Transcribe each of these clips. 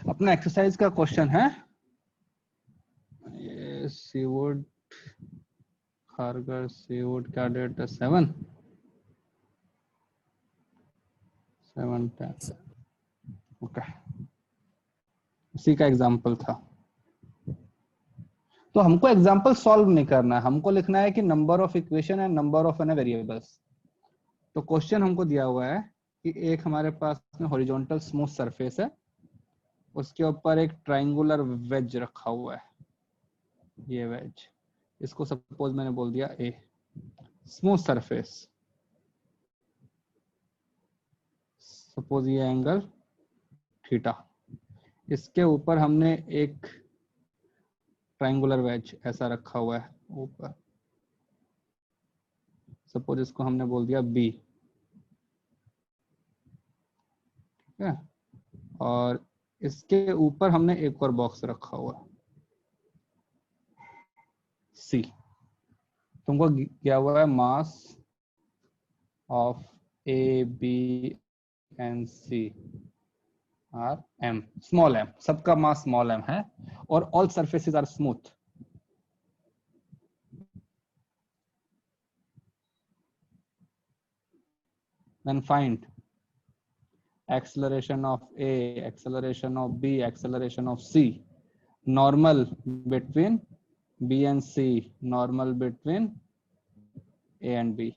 अपना एक्सरसाइज का क्वेश्चन है, ये सीवुड खारगर सीवुड का डेट 7/10 ओके, उसी का एग्जाम्पल था। तो हमको एग्जाम्पल सॉल्व नहीं करना है, हमको लिखना है कि number of equation and number of an variables. तो क्वेश्चन हमको दिया हुआ है कि एक हमारे पास में हॉरिजॉन्टल स्मूथ सरफेस है, उसके ऊपर एक ट्राइंगुलर वेज रखा हुआ है, ये वेज, इसको सपोज मैंने बोल दिया ए, स्मूथ सरफेस, सपोज ये एंगल थीटा, इसके ऊपर हमने एक ट्राइंगुलर वेज ऐसा रखा हुआ है ऊपर, सपोज इसको हमने बोल दिया बी, ठीक है, और इसके ऊपर हमने एक और बॉक्स रखा हुआ है सी। तुमको क्या हुआ है, mass of A B and C are M, small M, सबका मास स्मॉल एम है, और all surfaces are smooth. Then find acceleration of A, acceleration of B, acceleration of C, normal between B and C, normal between A and B।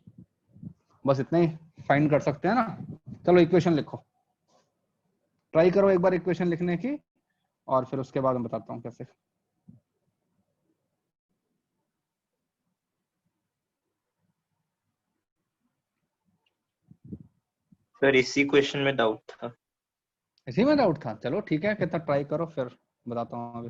बस इतना ही find कर सकते हैं ना। चलो इक्वेशन लिखो, ट्राई करो एक बार इक्वेशन लिखने की, और फिर उसके बाद मैं बताता हूँ कैसे। सर इसी क्वेश्चन में डाउट था। इसी में डाउट था, चलो ठीक है, कितना ट्राई करो फिर बताता हूँ अभी।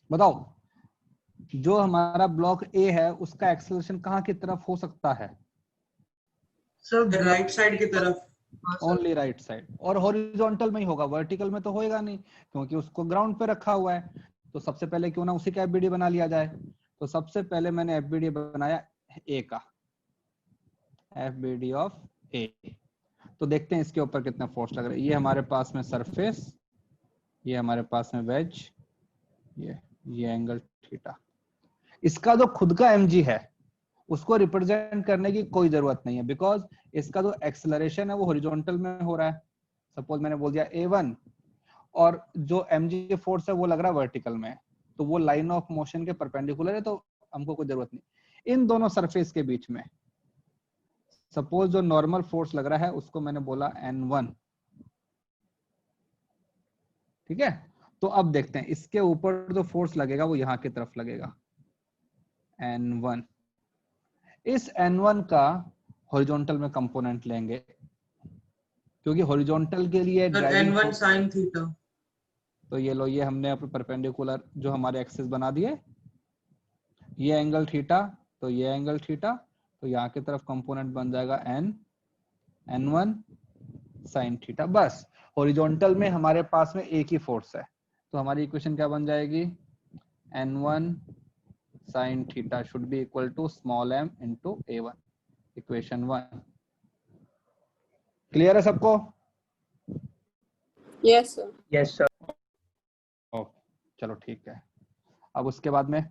बताओ, जो हमारा ब्लॉक ए है उसका एक्सेलरेशन कहाँ की तरफ हो सकता है? सर राइट साइड की तरफ। ओनली राइट साइड, और हॉरिजॉन्टल में ही होगा, वर्टिकल में तो होएगा नहीं, क्योंकि उसको ग्राउंड पे रखा हुआ है। तो सबसे पहले क्यों ना उसी का एफबीडी बना लिया जाए। तो सबसे पहले मैंने एफबीडी बनाया ए का, एफबीडी ऑफ ए। तो देखते हैं इसके ऊपर कितना फोर्स लग रहा है। ये हमारे पास में सरफेस, ये हमारे पास में वेज, ये एंगल थीटा। इसका जो खुद का mg है उसको रिप्रेजेंट करने की कोई जरूरत नहीं है, बिकॉज इसका जो एक्सेलरेशन है वो हॉरिजॉन्टल में हो रहा है। सपोज मैंने बोल दिया a1, और जो mg फोर्स है वो लग रहा है वर्टिकल में, तो वो लाइन ऑफ मोशन के परपेंडिकुलर है, तो हमको कोई जरूरत नहीं। इन दोनों सरफेस के बीच में सपोज जो नॉर्मल फोर्स लग रहा है उसको मैंने बोला n1, ठीक है। तो अब देखते हैं इसके ऊपर जो फोर्स लगेगा वो यहाँ की तरफ लगेगा, n1। इस n1 का हॉरिजॉन्टल में कंपोनेंट लेंगे, क्योंकि हॉरिजॉन्टल के लिए sir driving n1 sin theta. तो ये लो, ये हमने अपने परपेंडिकुलर जो हमारे एक्सिस बना दिए, ये एंगल थीटा, तो ये एंगल थीटा, तो यहाँ की तरफ कंपोनेंट बन जाएगा n1 sin थीटा। बस हॉरिजॉन्टल में हमारे पास में एक ही फोर्स है, तो हमारी इक्वेशन क्या बन जाएगी, n1 sin theta should be equal to small m into a1, equation 1। Clear है सबको? Yes sir. Yes, sir. Okay, चलो ठीक है। अब उसके बाद में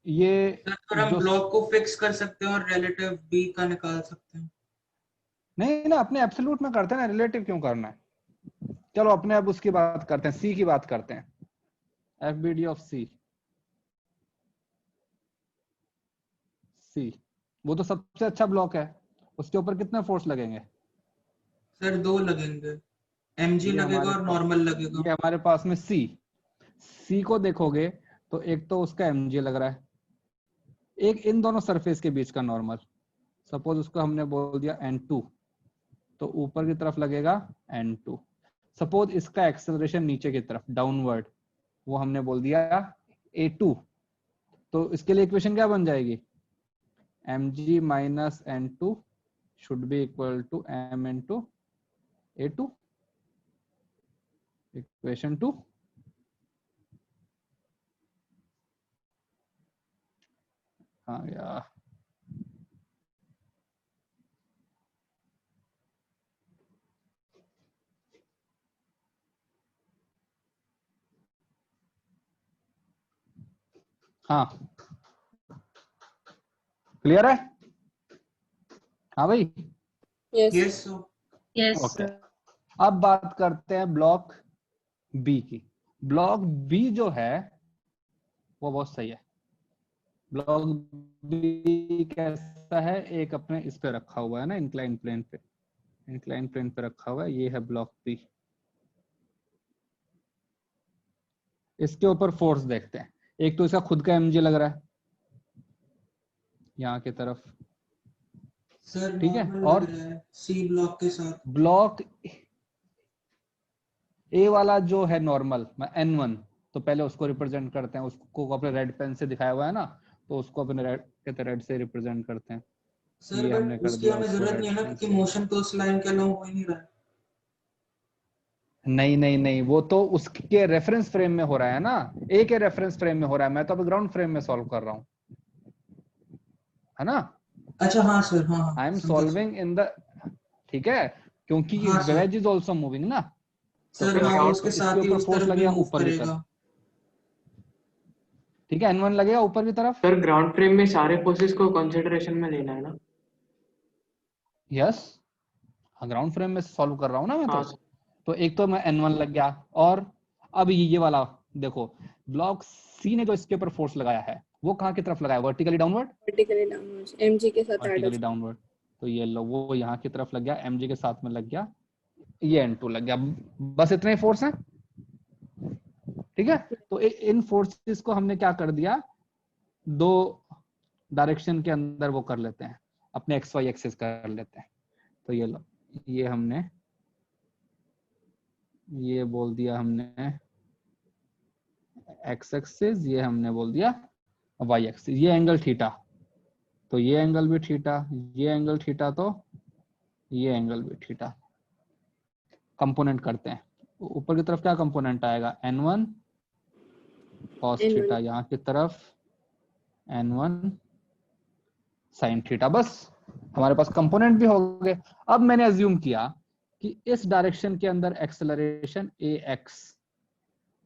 ये सर हम जो ब्लॉक को फिक्स कर सकते हैं और रिलेटिव b का निकाल सकते हैं। नहीं ना, अपने एब्सोल्यूट में करते हैं ना, रिलेटिव क्यों करना है। चलो अपने अब उसकी बात करते हैं, सी की बात करते हैं, FBD ऑफ सी। सी वो तो सबसे अच्छा ब्लॉक है, उसके ऊपर कितने फोर्स लगेंगे? सर 2 लगेंगे, mg ये लगेगा हमारे और पास, नॉर्मल लगेगा। ये हमारे पास में सी को देखोगे तो एक तो उसका mg लग रहा है, एक इन दोनों सरफेस के बीच का नॉर्मल, सपोज उसको हमने बोल दिया n2, तो ऊपर की तरफ लगेगा n2। सपोज इसका एक्सेलरेशन नीचे की तरफ डाउनवर्ड, वो हमने बोल दिया a2, तो इसके लिए इक्वेशन क्या बन जाएगी, mg minus n2 should be equal to m into a2, equation 2। हाँ यार, हाँ क्लियर है? हाँ भाई, yes yes sir. Yes, okay. sir. अब बात करते हैं ब्लॉक बी की। ब्लॉक बी जो है वो बहुत सही है। ब्लॉक बी कैसा है, एक अपने इस पे रखा हुआ है ना, इंक्लाइन प्लेन पे, इंक्लाइन प्लेन पे रखा हुआ है, ये है ब्लॉक बी। इसके ऊपर फोर्स देखते हैं, एक तो इसका खुद का mg लग रहा है यहाँ की तरफ, सर ठीक है। नॉर्मल और लग रहा है सी ब्लॉक के साथ। ब्लॉक ए वाला जो है नॉर्मल n1, तो पहले उसको रिप्रेजेंट करते हैं, उसको अपने रेड पेन से दिखाया हुआ है ना, तो उसको अपने रेड कहते रेड से रिप्रेजेंट करते हैं। सर ये हमने बट कर उसकी दिया हमें उसको जरूरत रेड नहीं है ना, पेन क्योंकि से। मोशन तो उस लाइन के अलावा हो ही नहीं रहा है। नहीं नहीं नहीं, वो तो उसके रेफरेंस फ्रेम में हो रहा है ना, ए के रेफरेंस फ्रेम में हो रहा है, मैं तो अभी ग्राउंड फ्रेम में सॉल्व कर रहा हूँ, है ना। अच्छा हाँ सर, हाँ हाँ आई एम समझा सर। सॉल्विंग इन द, ठीक है, क्योंकि हाँ sir. Wedge is also moving ना, तो सर हाँ वो एक उसके तो इसके साथ ही ऊपर उस फोर्स तरफ भी लगेगा मूव ऊपर की तरफ, करेगा। ठीक है, n1 लगेगा ऊपर की तरफ। सर ग्राउंड फ्रेम में सारे फोर्सेस को कंसिडरेशन में लेना है ना? यस, हाँ ग्राउंड फ्रेम में सॉल्व कर रहा हूँ ना मैं हाँ तो एक तो मैं n1 लग गया, और अब ये वाला देखो, ब्लॉक सी ने जो इसके ऊपर फोर्स लगाया है वो कहाँ की तरफ लगाया, vertically downward, vertically downwards mg के साथ ऐड वर्टिकली डाउनवर्ड, तो ये लो वो यहाँ की तरफ लग गया, mg के साथ में लग गया, ये n2 लग गया, बस इतने ही फोर्स हैं, ठीक है। तो इन फोर्सेस को हमने क्या कर दिया, दो डायरेक्शन के अंदर वो कर लेते हैं, अपने एक्स वाई एक्सिस कर लेते हैं, तो ये लो, ये हमने ये बोल दिया हमने एक्स एक्सिस, ये हमने बोल दिया वाई एक्सिस, ये एंगल थीटा, तो ये एंगल भी थीटा, ये एंगल थीटा, तो ये एंगल भी थीटा। कंपोनेंट करते हैं, ऊपर की तरफ क्या कंपोनेंट आएगा, n1 cos थीटा, यहाँ की तरफ n1 sin थीटा, बस हमारे पास कंपोनेंट भी हो गए। अब मैंने अज्यूम किया कि इस डायरेक्शन के अंदर एक्सेलरेशन ax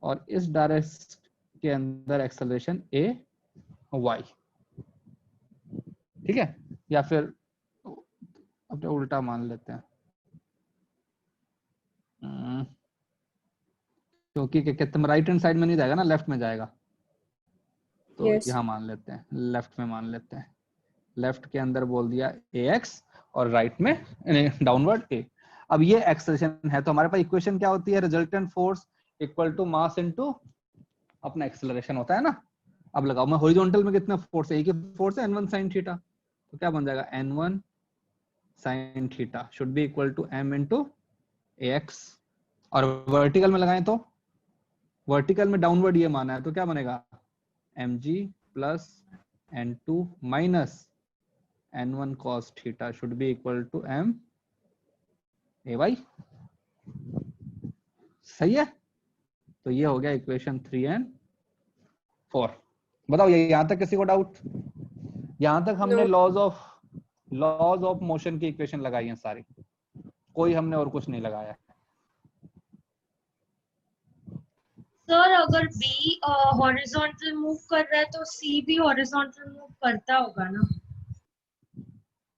और इस डायरेक्शन के अंदर एक्सेलरेशन ay, ठीक है, या फिर अपने उल्टा मान लेते हैं, क्योंकि कहते राइट हैंड साइड में नहीं जाएगा ना, लेफ्ट में जाएगा, तो Yes. यहाँ मान लेते हैं, लेफ्ट में मान लेते हैं, लेफ्ट के अंदर बोल दिया ax और राइट में डाउनवर्ड a। अब ये एक्सेलरेशन है, तो हमारे पास इक्वेशन क्या होती है, resultant force equal to mass into अपना एक्सेलरेशन होता है ना। अब लगाओ, मैं हॉरिजॉन्टल में कितना फोर्स है, एक ही फोर्स है n1 sin थीटा, तो क्या बन जाएगा n1 sin theta should be equal to m into ax। और वर्टिकल में लगाएं तो वर्टिकल में डाउनवर्ड ये माना है, तो क्या बनेगा mg plus n2 minus n1 cos theta should be equal to m ay। सही है, तो ये हो गया इक्वेशन 3 and 4। बताओ ये यहां तक किसी को डाउट? यहां तक हमने No. लॉज ऑफ मोशन की इक्वेशन लगाई है सारी, कोई हमने और कुछ नहीं लगाया है। सर अगर बी हॉरिजॉन्टल मूव कर रहा है तो सी भी हॉरिजॉन्टल मूव करता होगा ना?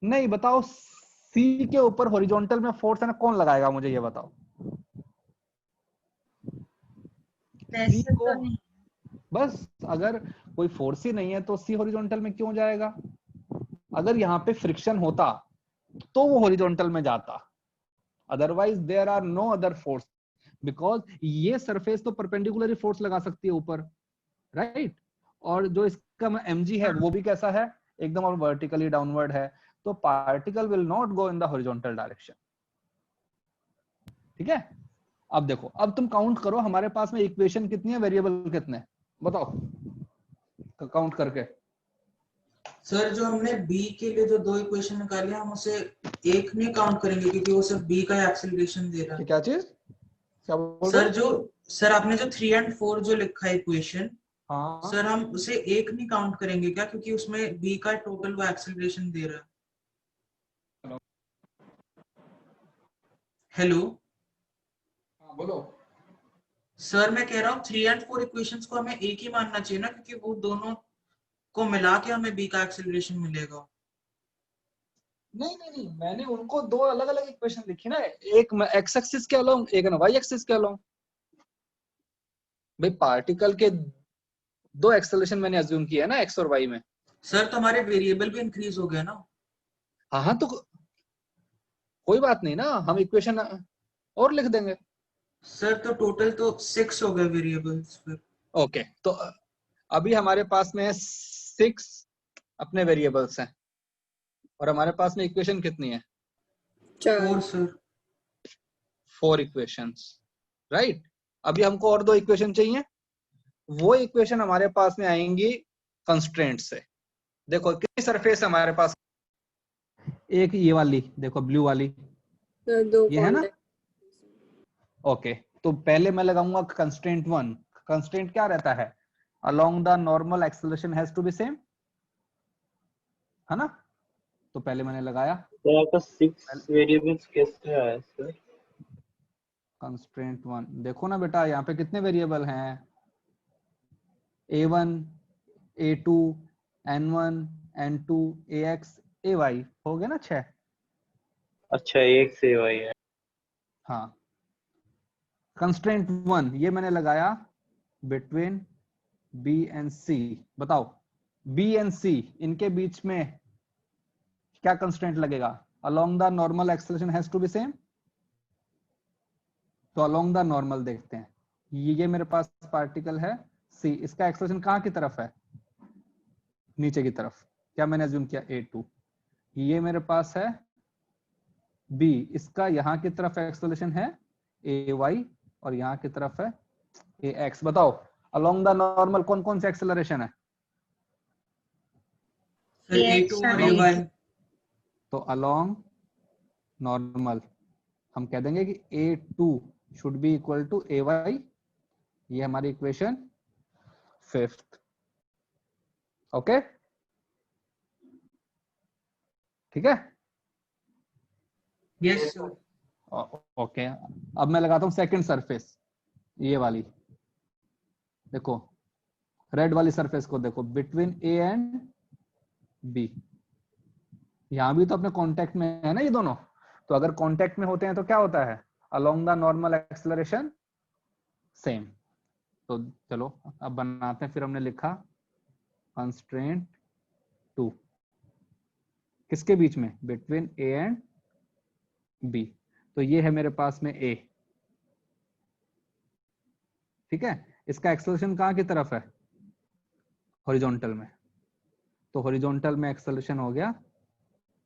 नहीं, बताओ सी के ऊपर हॉरिजॉन्टल में फोर्स है ना, कौन लगाएगा मुझे ये बताओ। सी वैसे को तो नहीं। बस अगर कोई फोर्स ही नहीं है तो सी हॉरिजॉन्टल में क्यों जाएगा? अगर यहाँ पे फ्रिक्शन होता तो वो हॉरिजॉन्टल में जाता, otherwise there are no other force, because ये सरफेस तो परपेंडिकुलर फोर्स लगा सकती है ऊपर, राइट? और जो इसका mg है वो भी कैसा है, एकदम और वर्टिकली डाउनवर्ड है, तो particle will not go in the horizontal direction. ठीक है, अब देखो, अब तुम काउंट करो हमारे पास में इक्वेशन कितनी है, वेरिएबल कितने, बताओ काउंट करके। सर जो हमने बी के लिए जो 2 इक्वेशन निकाली हम उसे एक नहीं काउंट करेंगे क्योंकि वो सिर्फ बी का एक्सेलरेशन दे रहा है। क्या चीज, क्या बोल सर रहे हो? सर आपने जो 3 and 4 जो लिखा है इक्वेशन, हाँ सर हम उसे एक नहीं काउंट करेंगे क्या, क्योंकि उसमें बी का टोटल वो एक्सेलरेशन दे रहा है। हेलो बोलो। सर, मैं कह रहा हूँ 3 and 4 इक्वेशंस को हमें एक ही मानना चाहिए ना, क्योंकि वो दोनों को मिला के हमें बी का एक्सेलरेशन मिलेगा। नहीं नहीं नहीं, मैंने उनको दो अलग अलग इक्वेशन लिखी ना, एक एक्स एक्सिस के अलोंग, एक ना वाई एक्सिस के अलोंग। भाई पार्टिकल के दो एक्सेलरेशन मैंने अज्यूम किया है ना, एक्स और वाई में। सर तो हमारे वेरिएबल भी इंक्रीज हो गया ना। हाँ हाँ, तो कोई बात नहीं ना, हम इक्वेशन और लिख देंगे। सर तो टोटल तो 6 हो गए वेरिएबल्स फिर। ओके, तो अभी हमारे पास में 6 अपने वेरिएबल्स हैं, और हमारे पास में इक्वेशन कितनी है? 4। 4 सर। 4 equations, right? अभी हमको और 2 इक्वेशन चाहिए, वो इक्वेशन हमारे पास में आएंगी कंस्ट्रेंट से। देखो कितनी सरफेस है हमारे पास, एक ये वाली देखो, ब्लू वाली, सर 2 ये है ना? कॉन्टेक्ट। ओके, तो पहले मैं लगाऊंगा कंस्ट्रेंट 1। कंस्ट्रेंट क्या रहता है? Along the normal acceleration has to be same, है ना? तो पहले मैंने लगाया तो आपका 6 वेरिएबल्स कैसे आया सर? कंस्ट्रेंट 1। देखो ना बेटा, यहाँ पे कितने वेरिएबल हैं? a1, a2, n1, n2, ax, ay, हो गए ना 6? अच्छा, एक से वही है। हाँ, कंस्ट्रेंट 1 ये मैंने लगाया बिटवीन b एंड c। बताओ b एंड c इनके बीच में क्या कंस्ट्रेंट लगेगा? Along the normal acceleration has to be same. तो अलोंग द नॉर्मल देखते हैं, ये मेरे पास पार्टिकल है c, इसका एक्सेलरेशन कहाँ की तरफ है? नीचे की तरफ। क्या मैंने अज्यूम किया? a2। ये मेरे पास है b, इसका यहाँ की तरफ एक्सेलरेशन है ay, और यहाँ की तरफ है ax। बताओ अलोंग द नॉर्मल कौन कौन से एक्सेलरेशन है? सर A2 और AY। तो अलोंग नॉर्मल हम कह देंगे कि a2 should be equal to ay। ये हमारी इक्वेशन 5th। ओके, ठीक है? Yes sir. ओके, अब मैं लगाता हूं सेकंड सरफेस, ये वाली। देखो रेड वाली सरफेस को देखो, बिटवीन ए एंड बी। यहां भी तो अपने कांटेक्ट में है ना ये दोनों, तो अगर कांटेक्ट में होते हैं तो क्या होता है? Along the normal acceleration same. तो चलो अब बनाते हैं, फिर हमने लिखा कंस्ट्रेंट 2 किसके बीच में? Between A and B. तो ये है मेरे पास में ए, ठीक है? इसका एक्सेलरेशन कहाँ की तरफ है? हॉरिजॉन्टल में। तो हॉरिजॉन्टल में एक्सेलरेशन हो गया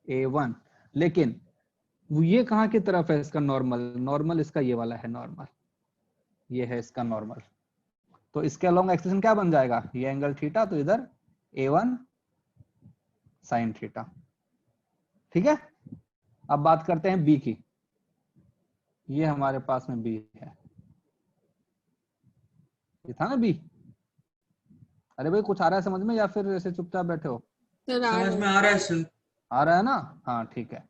a1, लेकिन ये कहाँ की तरफ है इसका नॉर्मल? नॉर्मल इसका ये वाला है नॉर्मल, ये है इसका नॉर्मल। तो इसके अलोंग एक्सेलरेशन क्या बन जाएगा? ये एंगल थीटा, तो इधर a1 साइन थीटा। ठीक है, अब बात करते हैं बी की। ये हमारे पास में बी है, ये था ना बी। अरे भाई कुछ आ रहा है समझ में या फिर ऐसे चुपचाप बैठे हो? सर आ समझ में रहा आ रहा है सर। आ रहा है ना? हाँ ठीक है।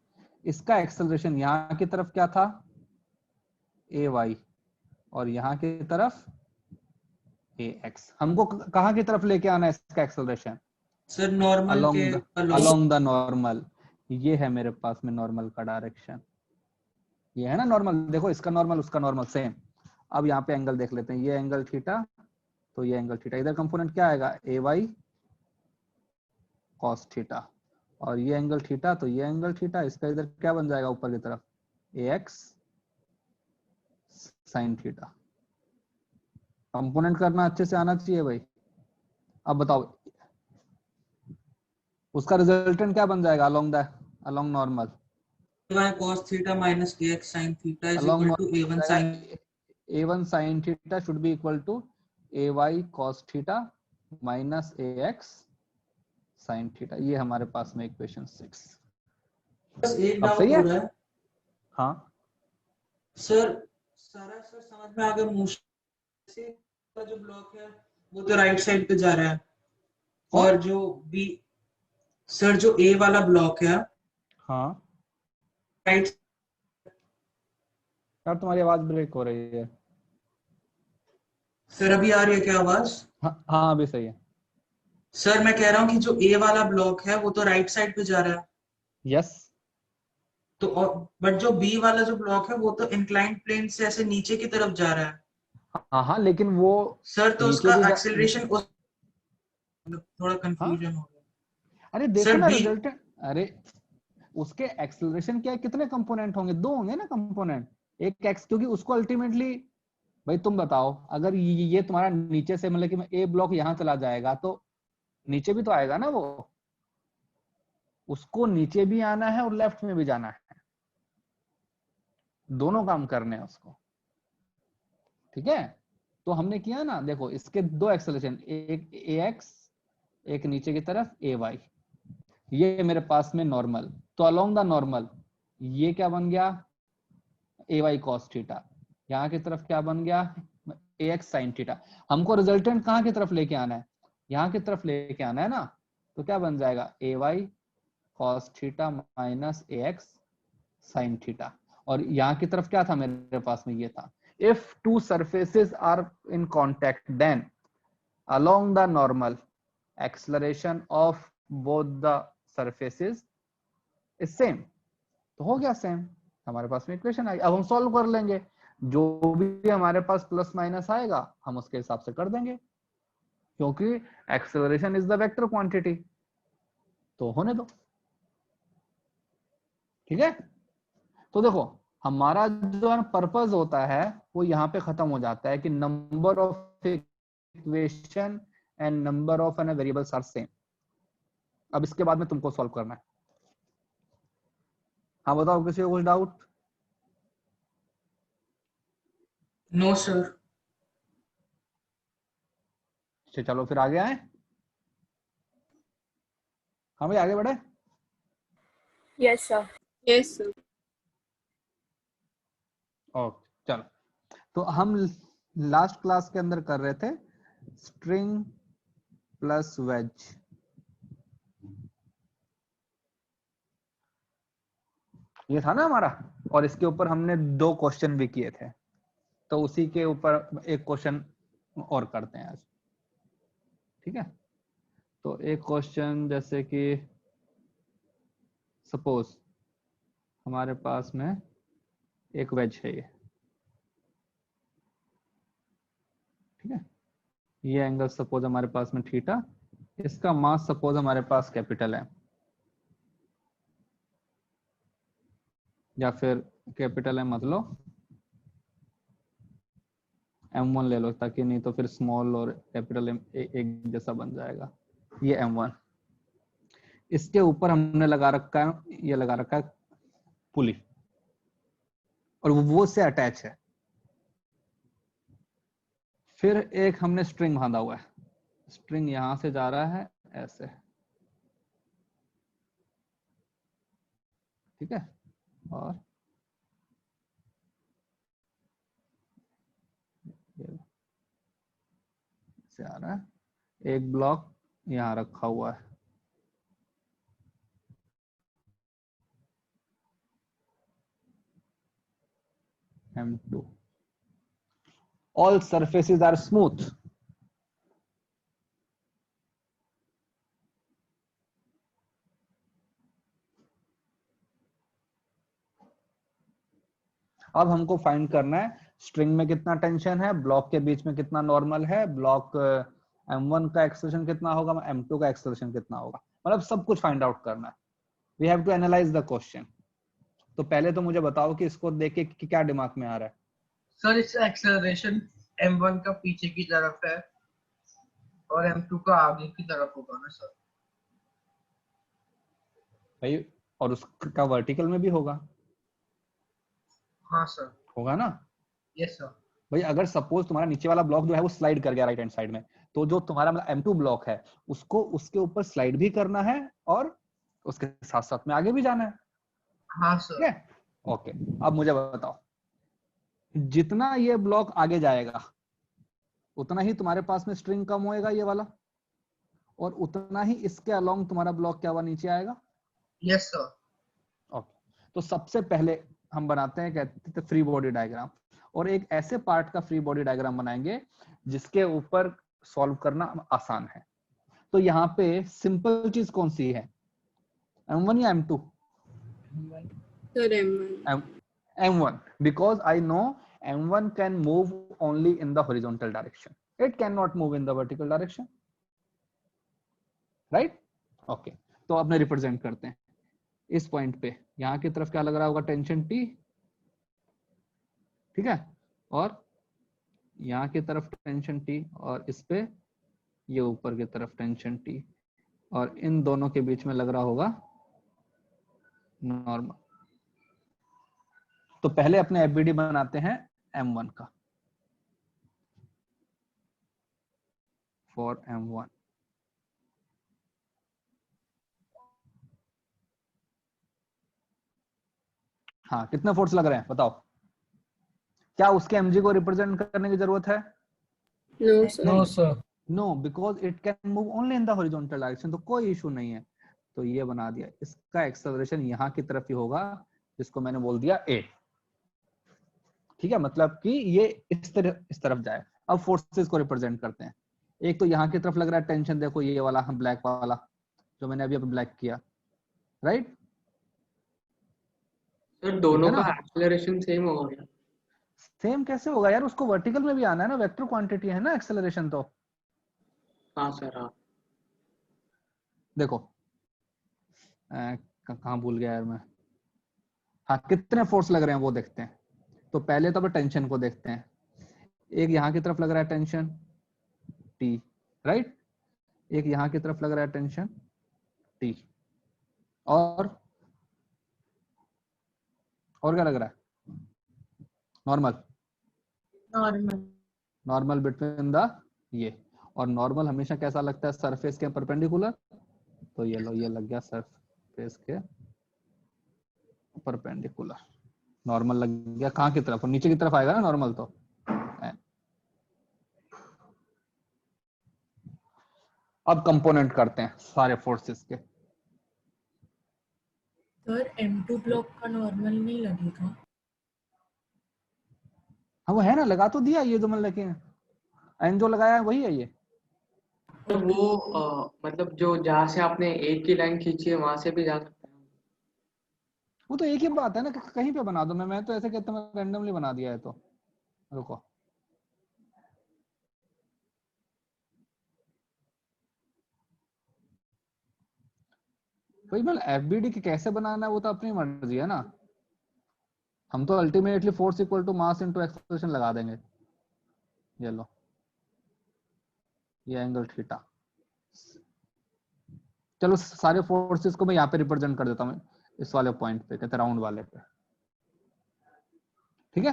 इसका एक्सेलरेशन यहाँ की तरफ क्या था? ए वाई, और यहाँ की तरफ ए एक्स। हमको कहाँ की तरफ लेके आना है इसका एक्सेलरेशन? सर नॉर्मल के अलोंग द नॉर्मल। ये है मेरे पास में नॉर्मल का डायरेक्शन, ये है ना नॉर्मल। देखो इसका नॉर्मल उसका नॉर्मल सेम। अब यहाँ पे एंगल देख लेते हैं, ये एंगल थीटा, तो ये एंगल थीटा। इधर कंपोनेंट क्या आएगा? ए वाई कॉस थीटा, और ये एंगल थीटा, तो ये एंगल थीटा। इसका इधर क्या बन जाएगा ऊपर की तरफ? ए एक्स साइन थीटा। कंपोनेंट करना अच्छे से आना चाहिए भाई। अब बताओ उसका रिजल्टेंट क्या बन जाएगा along normal? y cos theta minus ax sin theta is along equal to a1 sin a1 sin theta should be equal to ay cos theta minus ax sin theta। ये हमारे पास में इक्वेशन 6। बस एक अब doubt सही हो है? रहा है हाँ सर। सारा सर समझ में आ गया। मोशन का जो ब्लॉक है वो तो राइट साइड पे जा रहा है, और जो बी सर जो ए वाला ब्लॉक है हाँ राइट। यार तुम्हारी आवाज ब्रेक हो रही है। सर अभी आ रही है क्या आवाज? हाँ अभी सही है। सर मैं कह रहा हूँ कि जो ए वाला ब्लॉक है वो तो राइट साइड पे जा रहा है, यस तो बट जो बी वाला जो ब्लॉक है वो तो इंक्लाइंड प्लेन से ऐसे नीचे की तरफ जा रहा है। हाँ हाँ, लेकिन वो सर तो नीचे उसका भी एक्सेलरेशन उस थोड़ा हाँ कंफ्यूजन हो गया अरे देखो सर। ना बी रिजल्ट। अरे उसके एक्सेलरेशन क्या है? कितने कंपोनेंट होंगे? 2 होंगे ना कंपोनेंट। एक एक्स, क्योंकि उसको अल्टीमेटली भाई तुम बताओ, अगर ये तुम्हारा नीचे से मतलब कि ए ब्लॉक यहाँ चला जाएगा तो नीचे भी तो आएगा ना वो। उसको नीचे भी आना है और लेफ्ट में भी जाना है, दोनों काम करने हैं उसको। ठीक है, तो हमने किया ना, देखो इसके 2 एक्सेलरेशन, एक ए एक्स, एक नीचे की तरफ ए वाई। ये मेरे पास में नॉर्मल, तो अलोंग द नॉर्मल ये क्या बन गया? ए वाई कॉस थीटा। यहाँ की तरफ क्या बन गया? ए एक्स साइन थीटा। हमको रिजल्टेंट कहाँ की तरफ लेके आना है? यहाँ की तरफ लेके आना है ना, तो क्या बन जाएगा? ए वाई कॉस थीटा माइनस ए एक्स साइन थीटा। और यहाँ की तरफ क्या था मेरे पास में? ये था if two surfaces are in contact then along the normal acceleration of both the surfaces is same. तो हो गया सेम, हमारे पास में इक्वेशन आई। अब हम सॉल्व कर लेंगे, जो भी हमारे पास प्लस माइनस आएगा हम उसके हिसाब से कर देंगे, क्योंकि acceleration is the vector quantity. तो होने दो। ठीक है, तो देखो हमारा जो पर्पस होता है वो यहाँ पे खत्म हो जाता है कि number of equation and number of variables are same. अब इसके बाद में तुमको सॉल्व करना है। हाँ बताओ, किसी को कुछ डाउट? No sir. चलो फिर आगे आए। हाँ भाई आगे बढ़े। Yes sir. Yes sir. Okay चलो, तो हम लास्ट क्लास के अंदर कर रहे थे स्ट्रिंग प्लस वेज। ये था ना हमारा, और इसके ऊपर हमने 2 क्वेश्चन भी किए थे, तो उसी के ऊपर एक क्वेश्चन और करते हैं आज। ठीक है, तो एक क्वेश्चन जैसे कि सपोज हमारे पास में एक वेज है ये। ठीक है, ये एंगल सपोज हमारे पास में थीटा, इसका मास सपोज हमारे पास कैपिटल है, या फिर कैपिटल है मतलब, M1 ले लो, ताकि नहीं तो फिर स्मॉल और कैपिटल M एक जैसा बन जाएगा। ये M1, इसके ऊपर हमने लगा रखा है, ये लगा रखा है पुली, और वो से अटैच है। फिर एक हमने स्ट्रिंग बांधा हुआ है, स्ट्रिंग यहां से जा रहा है ऐसे, ठीक है, और से आ रहा है, एक ब्लॉक यहां रखा हुआ है। M2, all surfaces are smooth. अब हमको फाइंड करना है स्ट्रिंग में कितना टेंशन है, ब्लॉक के बीच में कितना नॉर्मल है, ब्लॉक M1 का एक्सेलरेशन कितना होगा, M2 का एक्सेलरेशन कितना होगा, मतलब सब कुछ फाइंड आउट करना है। We have to analyse the question. तो पहले तो मुझे बताओ कि इसको देख के क्या दिमाग में आ रहा है। सर इसका एक्सेलरेशन M1 का पीछे की तरफ है और M2 का आगे की तरफ होगा ना सर? भाई, और उसका वर्टिकल में भी होगा। हाँ सर। होगा ना? Yes sir. भाई अगर सपोज तुम्हारा नीचे वाला ब्लॉक जो है वो स्लाइड कर गया राइट हैंड साइड में, तो जो तुम्हारा मतलब M2 ब्लॉक है उसको उसके ऊपर स्लाइड भी करना है और उसके साथ साथ में आगे भी जाना है। हाँ सर। ठीक है, ओके। अब मुझे बताओ, जितना ये ब्लॉक आगे जाएगा उतना ही तुम्हारे पास में स्ट्रिंग कम होएगा ये वाला, और उतना ही इसके अलोंग तुम्हारा ब्लॉक क्या हुआ, नीचे आएगा। Yes sir. ओके, तो सबसे पहले हम बनाते हैं कहते हैं फ्री बॉडी डायग्राम, और एक ऐसे पार्ट का फ्री बॉडी डायग्राम बनाएंगे जिसके ऊपर सॉल्व करना आसान है। तो यहाँ पे सिंपल चीज कौन सी है, M1 या M2? Sir, M1. M1, because I know M1 can move only in the horizontal direction. It cannot move in the vertical direction. Right? Okay. तो अब रिप्रेजेंट करते हैं इस पॉइंट पे, यहाँ की तरफ क्या लग रहा होगा, टेंशन T, ठीक है, और यहाँ की तरफ टेंशन T, और इस पे ये ऊपर की तरफ टेंशन T, और इन दोनों के बीच में लग रहा होगा नॉर्मल। तो पहले अपने FBD बनाते हैं M1 का, फॉर M1। हाँ, कितने फोर्स लग रहे हैं बताओ, क्या उसके mg को रिप्रेजेंट करने की जरूरत है? No, sir. No sir. No, because it can move only in the horizontal direction, तो कोई इशू नहीं है। तो ये बना दिया, इसका एक्सेलरेशन यहाँ की तरफ ही होगा, जिसको मैंने बोल दिया A। ठीक है, मतलब कि ये इस तरफ जाए। अब फोर्सेस को रिप्रेजेंट करते हैं। एक तो यहाँ की तरफ लग रहा है टेंशन, देखो ये वाला ब्लैक वाला जो मैंने अभी ब्लैक किया, राइट? सर दोनों का एक्सेलरेशन सेम होगा क्या? सेम कैसे होगा यार, उसको वर्टिकल में भी आना है ना, वेक्टर क्वांटिटी है ना एक्सेलरेशन। तो हाँ सर, हाँ। देखो कहाँ भूल गया यार मैं। हाँ, कितने फोर्स लग रहे हैं वो देखते हैं। तो पहले तो अब टेंशन को देखते हैं। एक यहाँ की तरफ लग रहा है टेंशन T, राइट? एक यहाँ की तरफ लग रहा है टेंशन T, और क्या लग रहा है? नॉर्मल। नॉर्मल बिटवीन द ये, और नॉर्मल हमेशा कैसा लगता है, सरफेस के परपेंडिकुलर। तो ये लो, ये लग गया सरफेस के परपेंडिकुलर, नॉर्मल लग गया। कहाँ की तरफ? और नीचे की तरफ आएगा ना नॉर्मल। तो अब कंपोनेंट करते हैं सारे फोर्सेस के। सर M2 ब्लॉक का नॉर्मल नहीं लगेगा? हाँ, वो है ना, लगा तो दिया ये जो मैंने लेके एन जो लगाया है वही है ये। तो वो मतलब जो जहाँ से आपने एक की लाइन खींची है वहां से भी जा सकते हैं। वो तो एक ही बात है ना, कहीं पे बना दो। मैं तो ऐसे कहता हूँ, रैंडमली बना दिया है। तो रुको, भाई मतलब FBD की कैसे बनाना है वो तो अपनी मर्जी है ना। हम तो ultimately force equal to mass into acceleration लगा देंगे। ये लो, ये एंगल थीटा। चलो सारे फोर्सेस को मैं यहाँ पे रिप्रेजेंट कर देता हूँ इस वाले पॉइंट पे, कहते राउंड वाले पे। ठीक है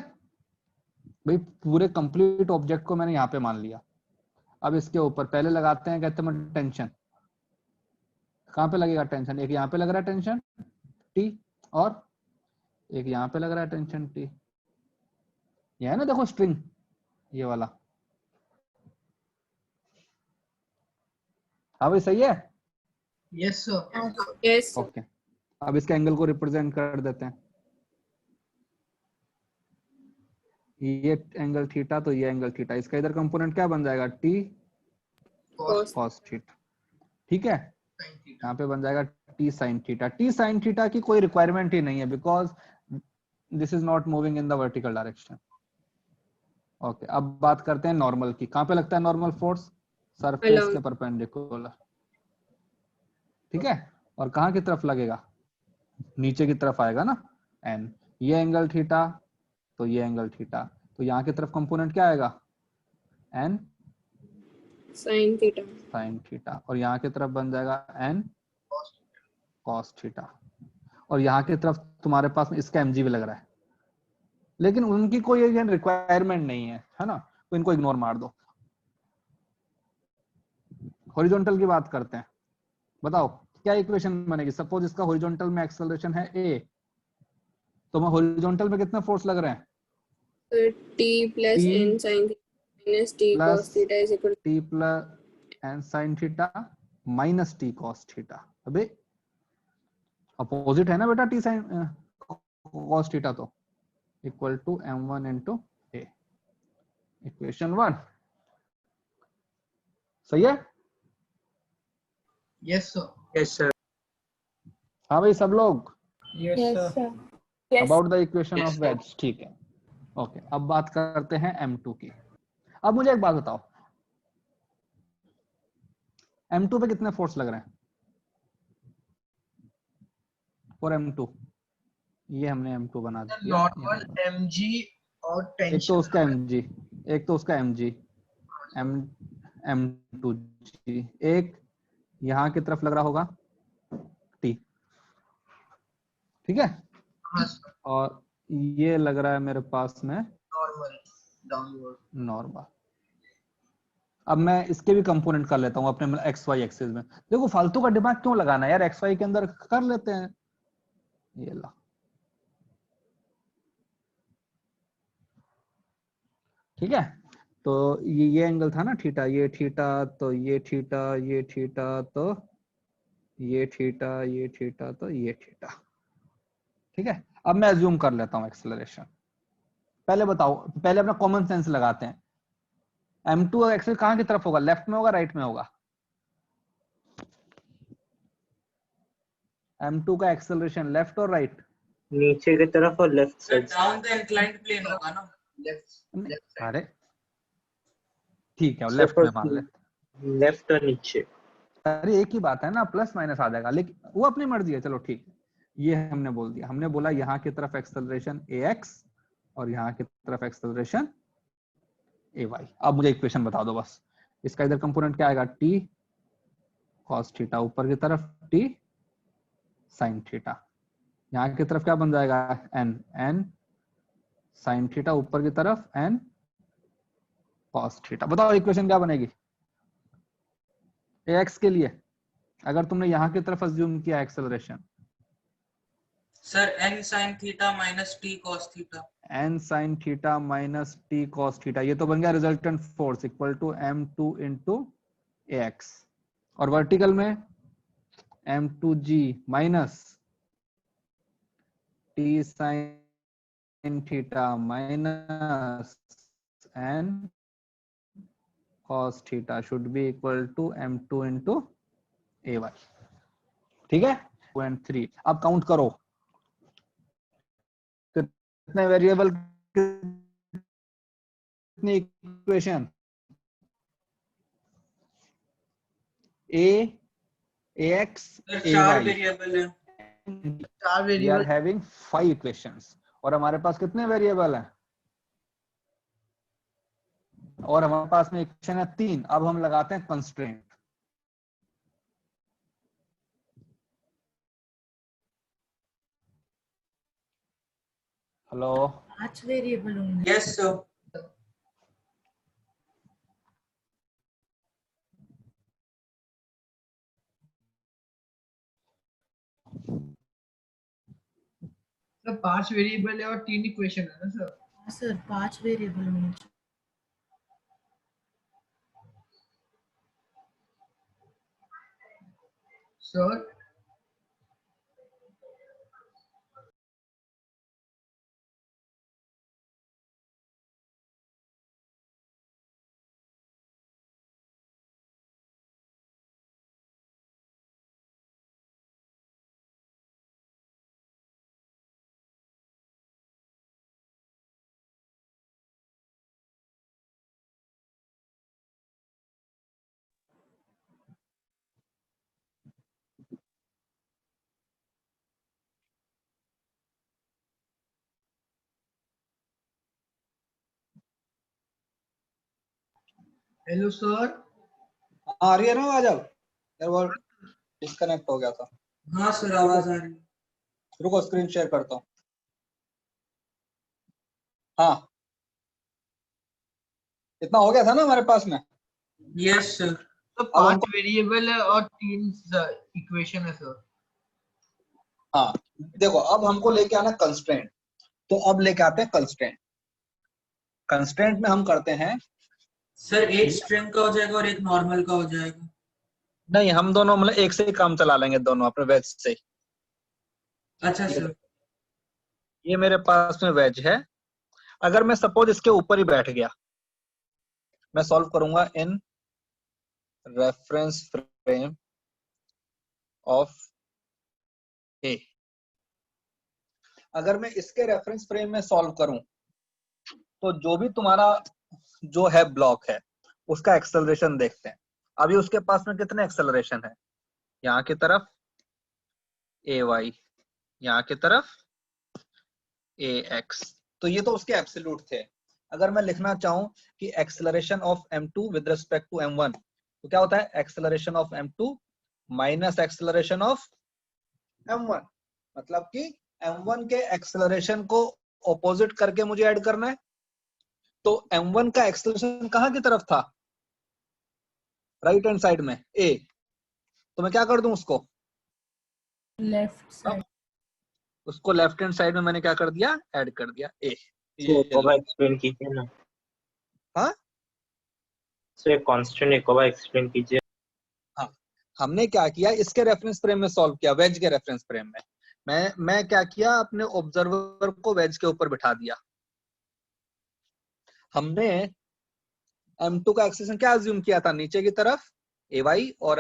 भाई, पूरे कंप्लीट ऑब्जेक्ट को मैंने यहाँ पे मान लिया। अब इसके ऊपर पहले लगाते हैं, कहते हैं टेंशन। कहाँ पे लगेगा टेंशन? एक यहाँ पे लग रहा है टेंशन T, और एक यहाँ पे लग रहा है टेंशन T। ये है ना, देखो स्ट्रिंग ये वाला। हाँ भाई सही है। Yes sir. Yes, sir. Okay, अब इसके एंगल को रिप्रेजेंट कर देते हैं। ये एंगल थीटा, तो ये एंगल थीटा, इसका इधर कंपोनेंट क्या बन जाएगा? T Cos. cos theta. ठीक है, यहाँ पे बन जाएगा T sin theta. T sin theta की कोई रिक्वायरमेंट ही नहीं है, because this is not moving in the vertical direction. Okay, अब बात करते हैं नॉर्मल की। कहाँ पे लगता है नॉर्मल फोर्स? Surface Along. के परपेंडिकुलर। ठीक है, और कहाँ की तरफ लगेगा? नीचे की तरफ आएगा ना एन। ये एंगल थीटा, तो ये एंगल थीटा, तो यहाँ की तरफ कंपोनेंट क्या आएगा? N Sin theta. Sine theta, और यहाँ की तरफ बन जाएगा एन कॉस थीटा। और यहाँ की तरफ तुम्हारे पास में इसका mg भी लग रहा है, लेकिन उनकी कोई रिक्वायरमेंट नहीं है ना, तो इनको इग्नोर मार दो। हॉरिजॉन्टल की बात करते हैं। बताओ क्या इक्वेशन बनेगी? सपोज इसका हॉरिजॉन्टल में एक्सेलरेशन है a, तो मैं हॉरिजॉन्टल में कितने फोर्स लग रहे हैं? So T plus T n sin theta minus T plus cos theta is equal T plus n sin theta minus T cos theta. अबे अपोजिट है ना बेटा, T sin cos थीटा, तो equal to m1 into a। Equation 1 सही है। Yes sir. Yes, sir. हाँ भाई सब लोग, yes sir. About the equation Yes, of sir. Wedge. ठीक है, ओके, अब बात करते हैं m2 की। अब मुझे एक बात बताओ, m2 पे कितने फोर्स लग रहे हैं? फॉर m2, ये हमने m2 बना दिया। नॉर्मल mg और एक टेंशन। तो उसका mg, एक तो उसका mg m2g, एक यहाँ की तरफ लग रहा होगा t। ठीक है, हाँ सर। और ये लग रहा है मेरे पास में नॉर्मल डाउनवर्ड। नॉर्मल। अब मैं इसके भी कंपोनेंट कर लेता हूँ अपने एक्स वाई एक्सिस में। देखो फालतू का दिमाग क्यों लगाना यार, एक्स वाई के अंदर कर लेते हैं। ये ला, ठीक है, तो ये एंगल था ना थीटा, ये थीटा, तो ये थीटा, ये थीटा, तो ये थीटा, ये थीटा, तो ये थीटा। ठीक है, अब मैं अज्यूम कर लेता हूँ एक्सेलरेशन। पहले बताओ, पहले अपना कॉमन सेंस लगाते हैं। m2 एक्सेल कहाँ की तरफ होगा? लेफ्ट में होगा, राइट में होगा? m2 का एक्सेलरेशन लेफ्ट और राइट? नीचे की तरफ और left sir side. Down the inclined plane होगा ना। लेफ्ट अरे ठीक है, लेफ्ट में मान ले। लेफ्ट और नीचे। अरे एक ही बात है ना, प्लस माइनस आ जाएगा, लेकिन वो अपनी मर्जी है। चलो ठीक है, ये हमने बोल दिया। हमने बोला यहाँ की तरफ एक्सेलरेशन ax और यहाँ की तरफ एक्सेलरेशन ay। अब मुझे इक्वेशन बता दो बस। इसका इधर कंपोनेंट क्या आएगा? t cos थीटा, ऊपर की तरफ t sin थीटा। यहाँ की तरफ क्या बन जाएगा? n sin थीटा, ऊपर की तरफ n cos थीटा। बताओ इक्वेशन क्या बनेगी ax के लिए, अगर तुमने यहाँ की तरफ अज्यूम किया acceleration? Sir n sin theta minus t cos theta. n sin theta minus t cos theta, ये तो बन गया resultant force equal to m2 into ax। और वर्टिकल में m2g minus t sin theta minus n cos theta should be equal to m2 into ay। ठीक है, 2 and 3। अब count करो कितने वेरिएबल, कितनी इक्वेशन? ax सर चार ay, वेरिएबल है। चार we are variable. having 5 equations। और हमारे पास कितने वेरिएबल हैं? और हमारे पास में इक्वेशन है 3। अब हम लगाते हैं कंस्ट्रेंट। हेलो, 5 वेरिएबल होंगे। Yes sir. सर 5 वेरिएबल है और 3 इक्वेशन है ना सर? हाँ सर 5 वेरिएबल होंगे। Sir hello sir. आ रही है ना आवाज? अब यार वो डिस्कनेक्ट हो गया था। हाँ सर आवाज आ रही है। रुको स्क्रीन शेयर करता हूँ। हाँ, इतना हो गया था ना हमारे पास में। Yes sir. तो 5 वेरिएबल है और 3 इक्वेशन है सर। हाँ देखो, अब हमको लेके आना कंस्ट्रेंट। तो अब लेके आते हैं कंस्ट्रेंट। कंस्ट्रेंट में हम करते हैं, सर एक स्ट्रिंग का हो जाएगा और एक नॉर्मल का हो जाएगा। नहीं हम दोनों मतलब एक से ही काम चला लेंगे, दोनों अपने वेज से। अच्छा सर। ये मेरे पास में वेज है। अगर मैं सपोज इसके ऊपर ही बैठ गया, मैं सॉल्व करूंगा इन रेफरेंस फ्रेम ऑफ ए। अगर मैं इसके रेफरेंस फ्रेम में सॉल्व करूं तो जो भी तुम्हारा जो है ब्लॉक है उसका एक्सेलरेशन देखते हैं। अभी उसके पास में कितने एक्सेलरेशन है? यहाँ की तरफ ए वाई, यहाँ की तरफ ए एक्स। तो ये तो उसके एब्सोल्यूट थे। अगर मैं लिखना चाहूं कि acceleration of m2 with respect to m1, तो क्या होता है? Acceleration of m2 minus acceleration of m1। मतलब कि m1 के एक्सेलरेशन को ऑपोजिट करके मुझे ऐड करना है। तो m1 का एक्सेलरेशन कहाँ की तरफ था? राइट हैंड साइड में ए। तो मैं क्या कर दूं उसको? Left side. उसको लेफ्ट हैंड साइड में मैंने क्या कर दिया? ऐड कर दिया ए। सो एक बार एक्सप्लेन कीजिए ना। हाँ सो एक कांस्टेंट एक बार एक्सप्लेन कीजिए। हाँ, हमने क्या किया, इसके रेफरेंस फ्रेम में सॉल्व किया, वेज के रेफरेंस फ्रेम में। मैं क्या किया, अपने ऑब्जर्वर को वेज के ऊपर बिठा दिया। हमने m2 का एक्सेशन क्या अज्यूम किया था? नीचे की तरफ ए वाई और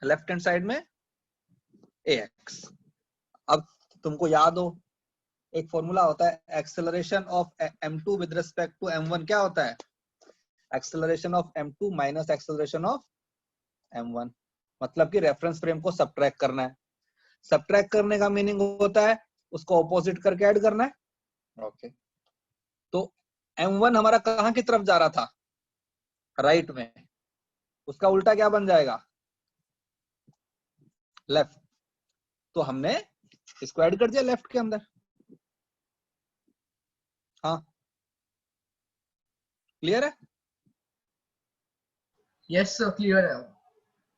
लेफ्ट हैंड साइड में ए एक्स। अब तुमको याद हो एक फॉर्मूला होता है, acceleration of m2 with respect to m1 क्या होता है? Acceleration of m2 minus acceleration of m1। मतलब कि रेफरेंस फ्रेम को सबट्रैक्ट करना है। सबट्रैक्ट करने का मीनिंग होता है उसको ऑपोजिट करके ऐड करना है। ओके, तो m1 हमारा कहां की तरफ जा रहा था? राइट में। उसका उल्टा क्या बन जाएगा? लेफ्ट। तो हमने इसको ऐड कर दिया लेफ्ट के अंदर। हाँ क्लियर है? यस सर क्लियर है।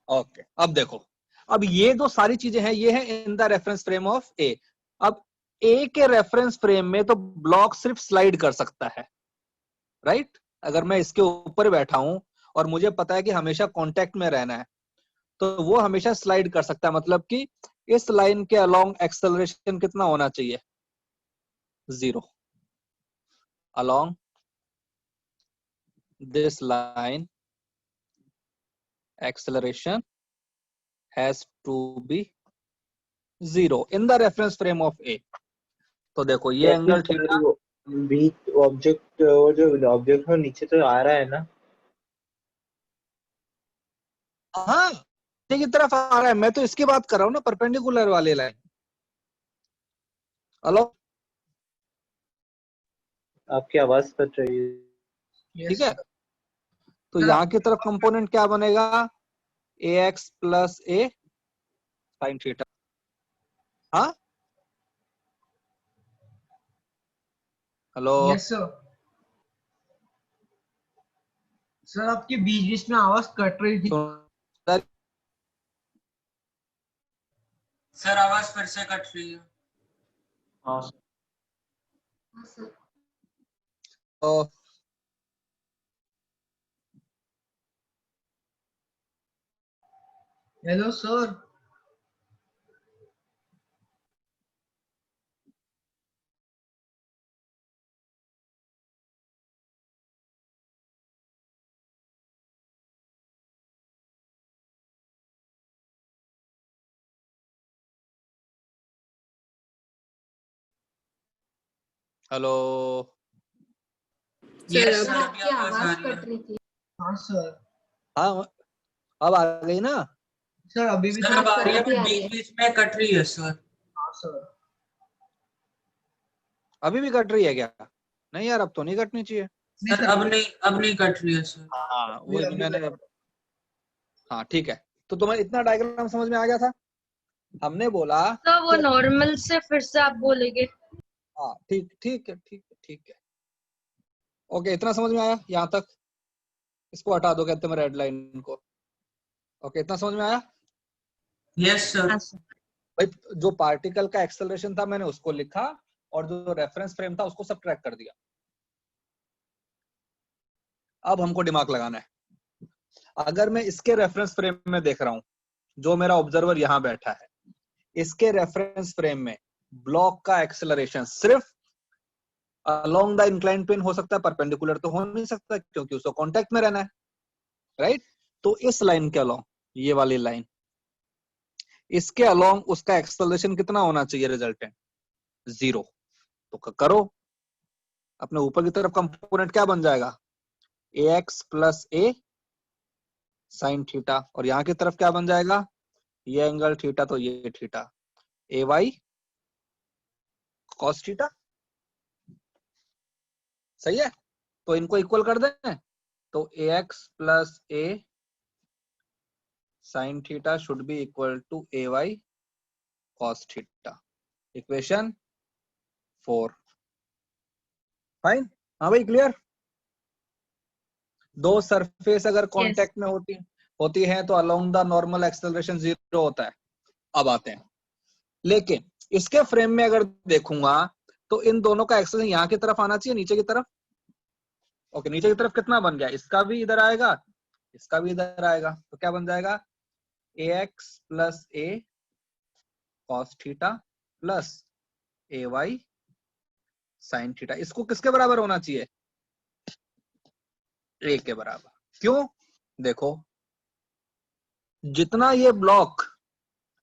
ओके, अब देखो, अब ये जो सारी चीजें हैं ये है in the reference frame of A. अब ए के रेफरेंस फ्रेम में तो ब्लॉक सिर्फ स्लाइड कर सकता है, राइट? अगर मैं इसके ऊपर बैठा हूं और मुझे पता है कि हमेशा कांटेक्ट में रहना है, तो वो हमेशा स्लाइड कर सकता है। मतलब कि इस लाइन के अलोंग एक्सेलरेशन कितना होना चाहिए? 0। Along this line acceleration has to be 0 in the reference frame of A। तो देखो ये एंगल थीटा, बीच ऑब्जेक्ट वो जो ऑब्जेक्ट है नीचे तो आ रहा है ना। हाँ नीचे की तरफ आ रहा है। मैं तो इसकी बात कर रहा हूँ ना, परपेंडिकुलर वाले लाइन। हेलो, आपकी आवाज कट रही है। ठीक है। तो सर, यहाँ की तरफ कंपोनेंट क्या बनेगा, ax plus a sine theta. हाँ हेलो, यस सर। सर आपकी बीच बीच में आवाज कट रही थी। सर आवाज फिर से कट रही है। हाँ तो hello sir. Hello, sir yes अब सर अभी आवाज आ रही है। हाँ सर। हाँ अब आ गई ना। सर अभी भी सर तो अब आ रही है, पर बीच बीच में कट रही है सर। हाँ सर। अभी भी कट रही है क्या? नहीं यार, अब तो नहीं कटनी चाहिए। नहीं सर सर, अब नहीं कट रही है सर। हाँ अभी- वही अभी मैंने कट- हाँ ठीक है। तो तुम्हें इतना डायग्राम समझ में आ गया था? हमने बोला तो वो कि नॉर्मल से फिर से आप बोलेंगे। हाँ ठीक ठीक है, ठीक है, ठीक है। ओके, इतना समझ में आया यहाँ तक? इसको हटा दो, कहते हैं रेड लाइन को। ओके, इतना समझ में आया? Yes sir. हाँ सर। भाई जो पार्टिकल का एक्सेलरेशन था मैंने उसको लिखा, और जो रेफरेंस फ्रेम था उसको सबट्रैक्ट कर दिया। अब हमको दिमाग लगाना है। अगर मैं इसके रेफरेंस फ्रेम में देख रहा हूं, जो मेरा ऑब्जर्वर यहां बैठा है, इसके रेफरेंस फ्रेम में ब्लॉक का एक्सेलरेशन सिर्फ अलोंग द इंक्लाइंड प्लेन हो सकता है, परपेंडिकुलर तो हो नहीं सकता क्योंकि उसको कांटेक्ट में रहना है, राइट? तो इस लाइन के अलोंग, ये वाली लाइन, इसके अलोंग उसका एक्सेलरेशन कितना होना चाहिए रिजल्टेंट? 0। तो करो, अपने ऊपर की तरफ कंपोनेंट क्या बन जाएगा, ax plus a sine theta, और यहां की तरफ क्या बन जाएगा, ये एंगल थीटा तो ये थीटा, ay cos थीटा। सही है? तो इनको इक्वल कर दें, तो ax plus a sine theta should be equal to ay cos theta. Equation 4। Fine? हाँ भाई, क्लियर? दो सरफेस अगर कांटेक्ट में होती है तो अलोंग द नॉर्मल एक्सेलरेशन 0 होता है। अब आते हैं, लेकिन इसके फ्रेम में अगर देखूंगा तो इन दोनों का एक्सेलरेशन यहाँ की तरफ आना चाहिए, नीचे की तरफ। ओके, नीचे की तरफ कितना बन गया, इसका भी इधर आएगा, इसका भी इधर आएगा, तो क्या बन जाएगा, ax plus a cos theta plus ay sine theta. इसको किसके बराबर होना चाहिए, a के बराबर। क्यों? देखो, जितना ये ब्लॉक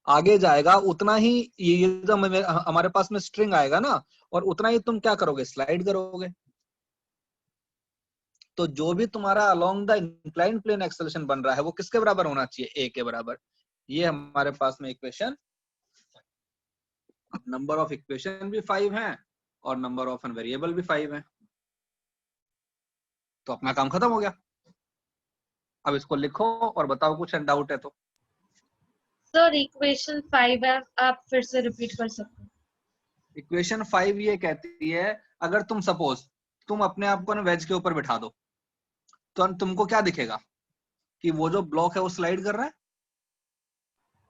आगे जाएगा उतना ही ये जो हमारे पास में स्ट्रिंग आएगा ना, और उतना ही तुम क्या करोगे, स्लाइड करोगे। तो जो भी तुम्हारा along the inclined plane acceleration बन रहा है वो किसके बराबर होना चाहिए, a के बराबर। ये हमारे पास में इक्वेशन। अब नंबर ऑफ इक्वेशन भी 5 है और नंबर ऑफ एन वेरिएबल भी 5 है, तो अपना काम खत्म हो गया। अब इसको लिखो और बताओ कुछ डाउट है तो। सर इक्वेशन 5 है, आप फिर से रिपीट कर सकते हैं? इक्वेशन 5 ये कहती है, अगर तुम सपोज तुम अपने आप को वेज के ऊपर बिठा दो तो तुमको क्या दिखेगा कि वो जो ब्लॉक है वो स्लाइड कर रहा है।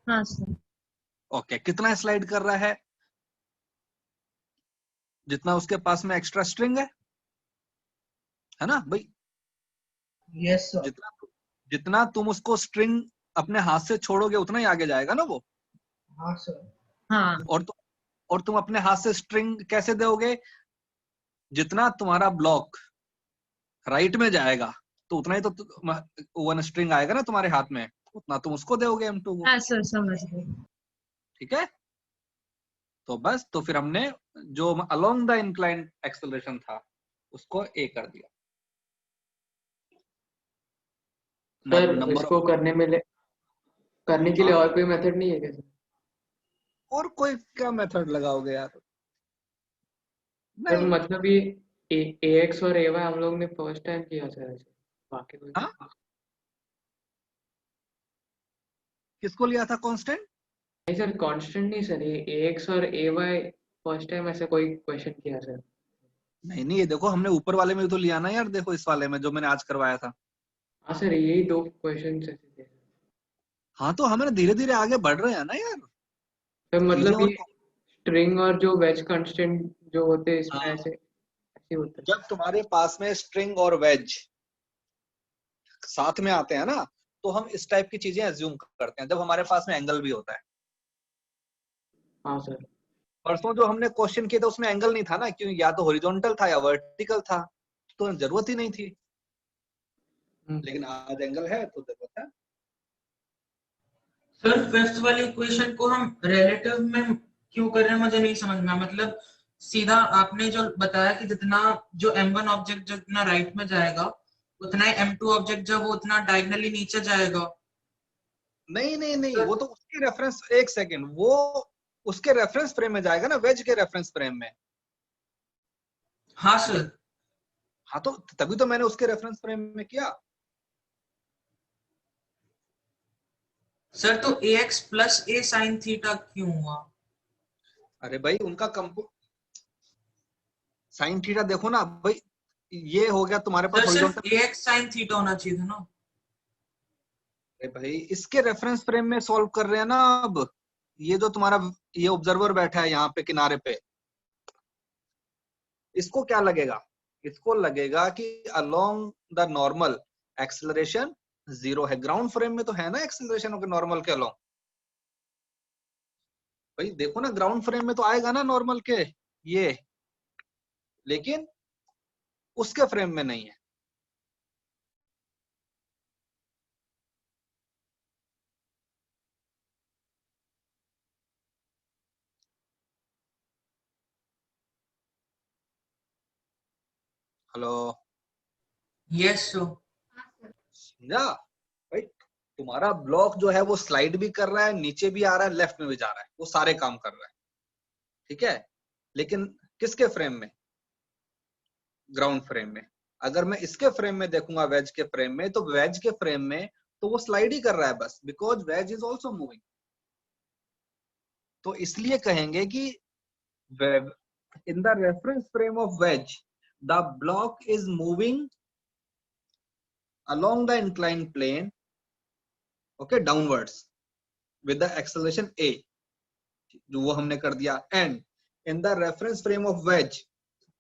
हाँ सर। ओके, कितना स्लाइड कर रहा है, जितना उसके पास में एक्स्ट्रा स्ट्रिंग है ना भाई। Yes sir. जितना तुम उसको स्ट्रिंग अपने हाथ से छोड़ोगे उतना ही आगे जाएगा ना वो। हाँ सर। हाँ और तुम अपने हाथ से स्ट्रिंग कैसे दोगे, जितना तुम्हारा ब्लॉक राइट में जाएगा तो उतना ही तो वन स्ट्रिंग आएगा ना तुम्हारे हाथ में, उतना तुम उसको दोगे M2 को। हाँ सर, समझ गए। ठीक है, तो बस, तो फिर हमने जो अलोंग द इंक्लाइंड एक्सेलरेशन था उसको A कर दिया। सर नंबर इसको करने के लिए और कोई मेथड नहीं है क्या सर? और कोई क्या मेथड लगाओगे यार? सर नहीं, मतलब ये ax और ay हम लोग ने फर्स्ट टाइम किया सर ऐसे। बाकी कोई हाँ, किसको लिया था कांस्टेंट? नहीं सर, कांस्टेंट नहीं सर, ये ax और ay फर्स्ट टाइम ऐसे कोई क्वेश्चन किया सर। नहीं नहीं, ये देखो हमने ऊपर वाले में भी तो लिया ना यार, देखो इस वाले में जो मैंने आज करवाया था। हाँ सर, यही 2 क्वेश्चन ऐसे थे। हाँ तो हमें धीरे धीरे आगे बढ़ रहे हैं ना यार, तो चीजें मतलब और ये स्ट्रिंग और जो वेज कांस्टेंट जो होते हैं इसमें हाँ, ऐसे ऐसे होता है। जब तुम्हारे पास में स्ट्रिंग और वेज साथ में आते हैं ना, तो हम इस टाइप की चीजें एज्यूम करते हैं, जब हमारे पास में एंगल भी होता है। हाँ सर। परसों जो हमने क्वेश्चन किया था उसमें एंगल नहीं था ना, क्यों, या तो हॉरिजॉन्टल था या वर्टिकल था, तो जरूरत ही नहीं थी। लेकिन आज एंगल है तो जरूरत है। सर फिफ्थ वाली इक्वेशन को हम रिलेटिव में क्यों कर रहे हैं मुझे नहीं समझ में आया। मतलब सीधा आपने जो बताया कि जितना जो m1 ऑब्जेक्ट जितना राइट में जाएगा उतना ही m2 ऑब्जेक्ट जब वो उतना डायगनली नीचे जाएगा। नहीं नहीं नहीं, सर वो तो उसके रेफरेंस, एक सेकंड, वो उसके रेफरेंस फ्रेम में जाएगा ना, वेज के रेफरेंस फ्रेम में। हाँ सर। हाँ तो तभी तो मैंने उसके रेफरेंस फ्रेम में किया। सर तो ax plus a sin theta क्यों हुआ? अरे भाई उनका कंपो साइन थीटा देखो ना भाई, ये हो गया तुम्हारे पास सर सिर्फ हॉरिजॉन्टल। ax sin थीटा होना चाहिए था ना। अरे भाई इसके रेफरेंस फ्रेम में सॉल्व कर रहे हैं ना अब। ये जो तुम्हारा ये ऑब्जर्वर बैठा है यहाँ पे किनारे पे, इसको क्या लगेगा? इसको लगेगा कि अलोंग द नॉर्मल एक्सेलरेशन 0 है। ग्राउंड फ्रेम में तो है ना एक्सेलरेशन के नॉर्मल के अलोंग। भाई देखो ना, ग्राउंड फ्रेम में तो आएगा ना नॉर्मल के ये, लेकिन उसके फ्रेम में नहीं है। Hello, yes sir. समझा? भाई तुम्हारा ब्लॉक जो है वो स्लाइड भी कर रहा है, नीचे भी आ रहा है, लेफ्ट में भी जा रहा है, वो सारे काम कर रहा है, ठीक है। लेकिन किसके फ्रेम में? ग्राउंड फ्रेम में। अगर मैं इसके फ्रेम में देखूंगा, वेज के फ्रेम में, तो वेज के फ्रेम में तो वो स्लाइड ही कर रहा है बस, because wedge is also moving. तो इसलिए कहेंगे कि in the reference frame of wedge the block is moving along the inclined plane, okay, downwards with the acceleration a, जो वो हमने कर दिया। and in the reference frame of wedge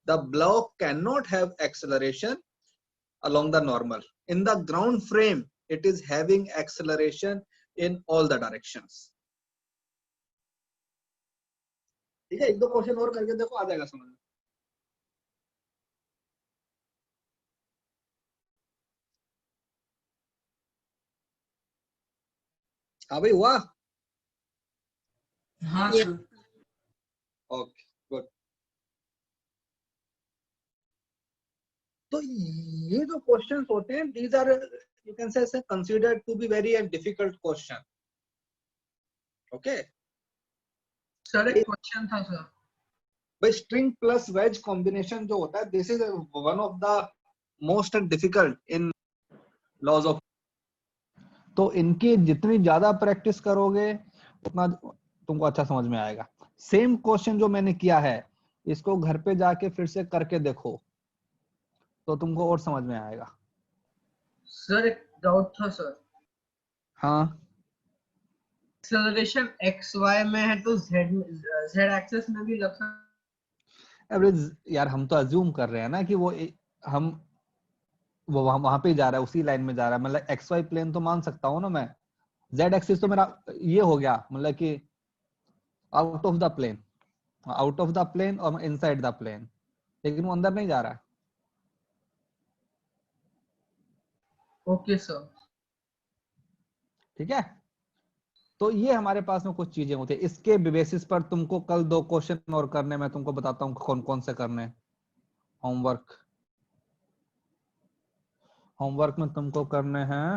the block cannot have acceleration along the normal. In the ground frame it is having acceleration in all the directions. ठीक है, एक दो question और करके देखो, आ जाएगा समझ में। हाँ भाई हुआ। हाँ Yeah. सर। Okay good. तो ये जो क्वेश्चंस होते हैं, these are you can say considered to be very difficult question. Okay sir एक क्वेश्चन था सर। भाई, स्ट्रिंग प्लस वेज कॉम्बिनेशन जो होता है, this is one of the most difficult in laws of. तो इनकी जितनी ज्यादा प्रैक्टिस करोगे उतना तुमको अच्छा समझ में आएगा। सेम क्वेश्चन जो मैंने किया है, इसको घर पे जाके फिर से करके देखो तो तुमको और समझ में आएगा। सर एक डाउट था सर, हाँ, एक्सेलरेशन एक्स वाई में है तो जेड एक्सिस में भी लग सकता एवरेज यार हम तो अज्यूम कर रहे हैं ना कि हम वो वहां पे जा रहा है, उसी लाइन में जा रहा है। मतलब एक्स वाई प्लेन तो मान सकता हूँ ना मैं, जेड एक्सिस तो मेरा ये हो गया, मतलब कि out of the plane, out of the plane और इनसाइड द प्लेन, लेकिन वो अंदर नहीं जा रहा है। Okay sir. ठीक है, तो ये हमारे पास में कुछ चीजें होती है। इसके बेसिस पर तुमको कल 2 क्वेश्चन और करने, मैं तुमको बताता हूँ कौन कौन से करने। होमवर्क होमवर्क में तुमको करने हैं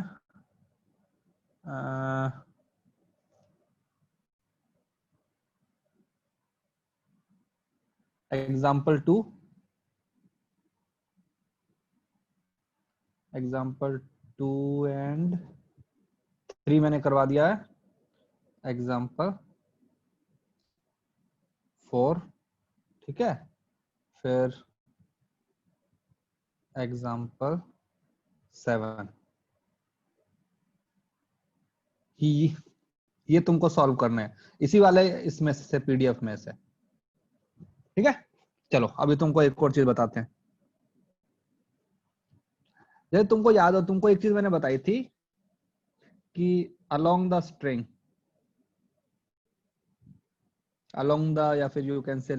एग्जाम्पल 2, एग्जाम्पल 2 एंड 3 मैंने करवा दिया है, एग्जाम्पल 4, ठीक है, फिर एग्जाम्पल 7। ये तुमको सॉल्व करना है इसी वाले इसमें से पीडीएफ में से, ठीक है। चलो अभी तुमको एक और चीज बताते हैं। जैसे तुमको याद हो, तुमको एक चीज मैंने बताई थी कि along the string, along the, या फिर you can say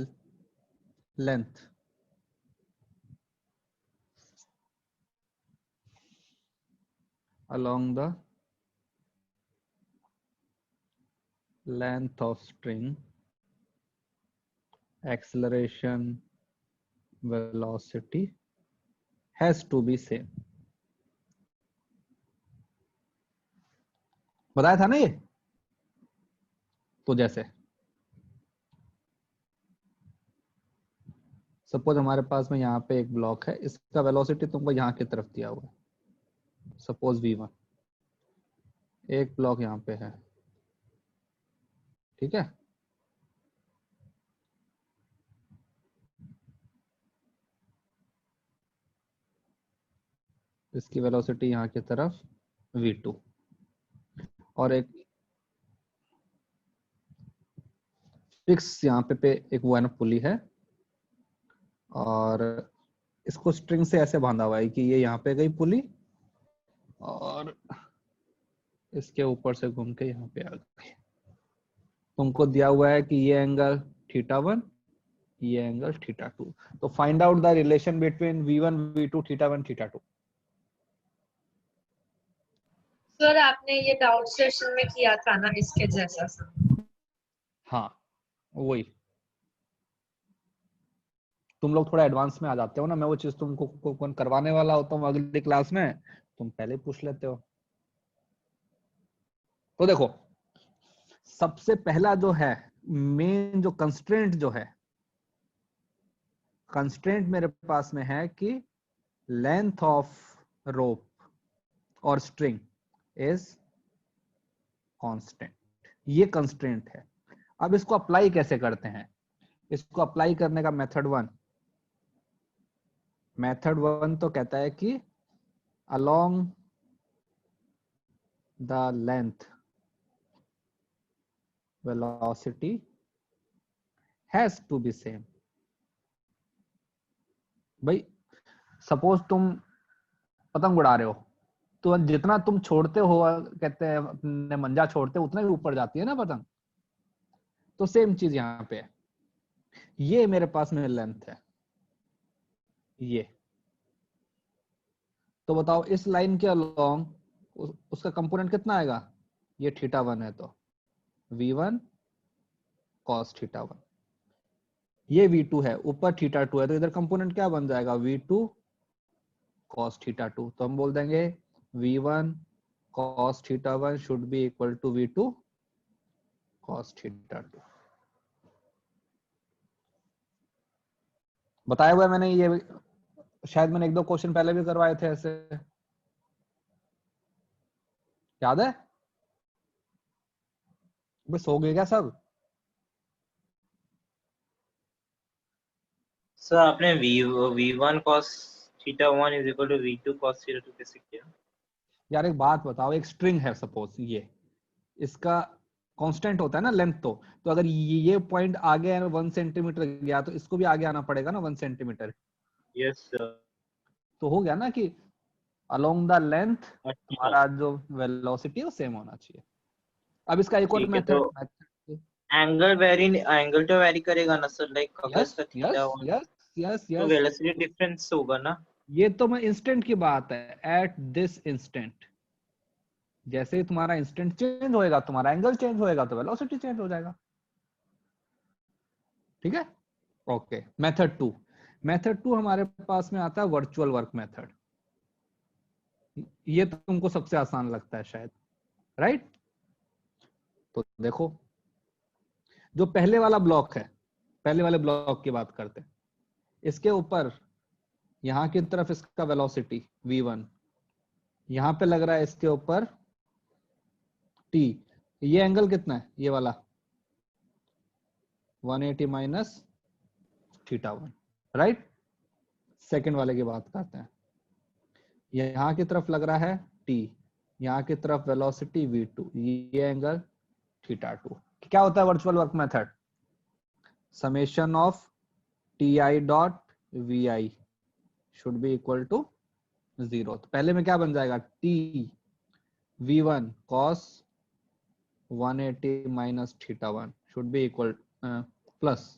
length, along the length of string, acceleration velocity has to be same। बताया था ना ये। तो जैसे सपोज हमारे पास में यहाँ पे एक ब्लॉक है, इसका वेलोसिटी तुमको यहाँ की तरफ दिया हुआ है, सपोज v1, एक ब्लॉक यहाँ पे है, ठीक है। इसकी वेलोसिटी यहाँ की तरफ v2, और एक फिक्स यहाँ पे एक वो है ना पुली है, और इसको स्ट्रिंग से ऐसे बांधा हुआ है कि ये यहाँ पे गई पुली और इसके ऊपर से घूम के यहाँ पे आ गई। तुमको दिया हुआ है कि ये एंगल θ1, ये एंगल θ2। तो find out the relation between v1 v2 θ1 θ2। Sir आपने ये डाउट सेशन में किया था ना इसके जैसा सा। हाँ वही, तुम लोग थोड़ा एडवांस में आ जाते हो ना, मैं वो चीज तुमको करवाने वाला होता हूँ अगली क्लास में, तुम पहले पूछ लेते हो। तो देखो सबसे पहला जो है मेन जो कंस्ट्रेंट जो है, कंस्ट्रेंट मेरे पास में है कि लेंथ ऑफ रोप और स्ट्रिंग इज कांस्टेंट, ये कंस्ट्रेंट है। अब इसको अप्लाई कैसे करते हैं? इसको अप्लाई करने का मेथड वन तो कहता है कि along the length velocity has to be same। भाई सपोज तुम पतंग उड़ा रहे हो, तो जितना तुम छोड़ते हो, कहते हैं अपने मंजा छोड़ते हो, उतना ही ऊपर जाती है ना पतंग। तो सेम चीज यहाँ पे है, ये मेरे पास में लेंथ है ये, तो बताओ इस लाइन के अलोंग उसका कंपोनेंट कितना आएगा? ये θ1 है तो v1 cos θ1, ये v2 है, ऊपर θ2 है, तो इधर कंपोनेंट क्या बन जाएगा? v2 cos θ2। तो हम बोल देंगे v1 cos θ1 should be equal to v2 cos θ2। बताया हुआ है मैंने, ये शायद मैंने एक दो क्वेश्चन पहले भी करवाए थे ऐसे, याद है? बस हो गया क्या सब? सर आपने v1 cos θ1 is equal to v2 cos θ2 कैसे किया? यार एक बात बताओ, एक स्ट्रिंग है सपोज, ये इसका कांस्टेंट होता है ना लेंथ, तो अगर ये पॉइंट आगे 1 सेंटीमीटर गया तो इसको भी आगे आना पड़ेगा ना 1 सेंटीमीटर। Yes sir. तो हो गया ना कि अलोंग द लेंथ हमारा जो वेलोसिटी है वो सेम होना चाहिए। अब इसका एक और मेथड, एंगल तो वेरी करेगा ना सर, लाइक अगर इसका θ1 यस तो वेलोसिटी डिफरेंस होगा ना। ये तो मैं इंस्टेंट की बात है, एट दिस इंस्टेंट, जैसे ही तुम्हारा इंस्टेंट चेंज होएगा, तुम्हारा एंगल चेंज होएगा तो वेलोसिटी चेंज हो जाएगा, ठीक है। ओके, मेथड टू हमारे पास में आता है वर्चुअल वर्क मेथड। ये तो तुमको सबसे आसान लगता है शायद, राइट? तो देखो जो पहले वाला ब्लॉक है, पहले वाले ब्लॉक की बात करते हैं, इसके ऊपर यहाँ की तरफ इसका वेलोसिटी v1 यहां पे लग रहा है इसके ऊपर T। ये एंगल कितना है, ये वाला 180 माइनस θ1, राइट। सेकंड वाले की बात करते हैं। यहां की तरफ लग रहा है T, यहां की तरफ वेलोसिटी v2, ये एंगल θ2। क्या होता है virtual work method? Summation of ti dot vi should be equal to 0। तो पहले में क्या बन जाएगा, T v1 cos 180 minus θ1 should be equal plus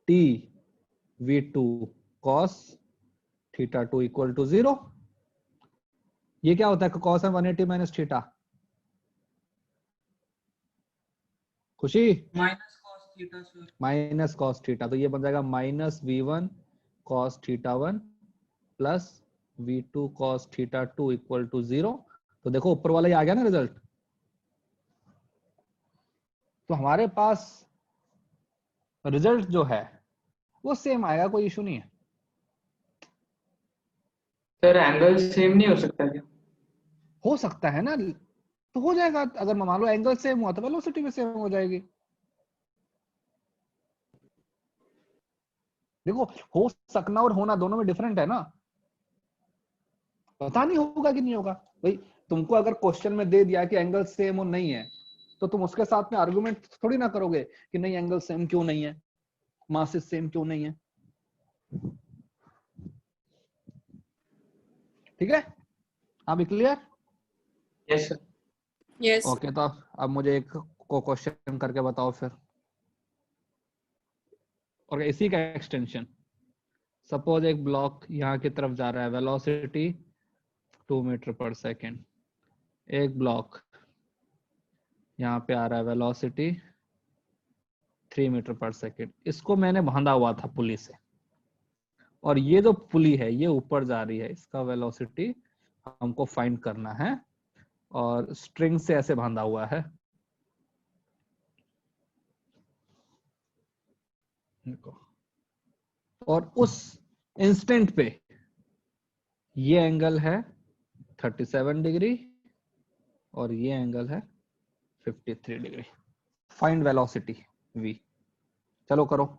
T v2 cos θ2 equal to 0। ये क्या होता है, cos है 180 minus theta. Khushi minus cos theta sir. Minus cos theta, तो ये बन जाएगा minus v1 cos θ1 plus v2 cos θ2 equal to 0। तो देखो ऊपर वाला ही आ गया ना रिजल्ट। तो हमारे पास रिजल्ट जो है वो सेम आएगा, कोई इशू नहीं है। सर एंगल सेम नहीं हो सकता क्या? हो सकता है ना, तो हो जाएगा। अगर मान लो एंगल सेम हुआ तो वेलोसिटी भी सेम हो जाएगी। देखो हो सकना और होना दोनों में डिफरेंट है ना। पता नहीं होगा कि नहीं होगा भाई। तुमको अगर क्वेश्चन में दे दिया कि एंगल सेम और नहीं है, तो तुम उसके साथ में आर्गुमेंट थोड़ी ना करोगे कि नहीं एंगल सेम क्यों नहीं है, मासेस सेम क्यों नहीं है। ठीक है, अभी clear? Yes sir. Yes. Okay, तो अब मुझे एक को क्वेश्चन करके बताओ फिर, और इसी का एक्सटेंशन। सपोज एक ब्लॉक यहाँ की तरफ जा रहा है, वेलोसिटी 2 मीटर पर सेकेंड। एक ब्लॉक यहाँ पे आ रहा है, वेलोसिटी 3 मीटर पर सेकेंड। इसको मैंने बांधा हुआ था पुली से, और ये जो पुली है ये ऊपर जा रही है, इसका वेलोसिटी हमको फाइंड करना है, और स्ट्रिंग से ऐसे बांधा हुआ है। और उस इंस्टेंट पे ये एंगल है 37 डिग्री और ये एंगल है 53 डिग्री। Find velocity v। चलो करो।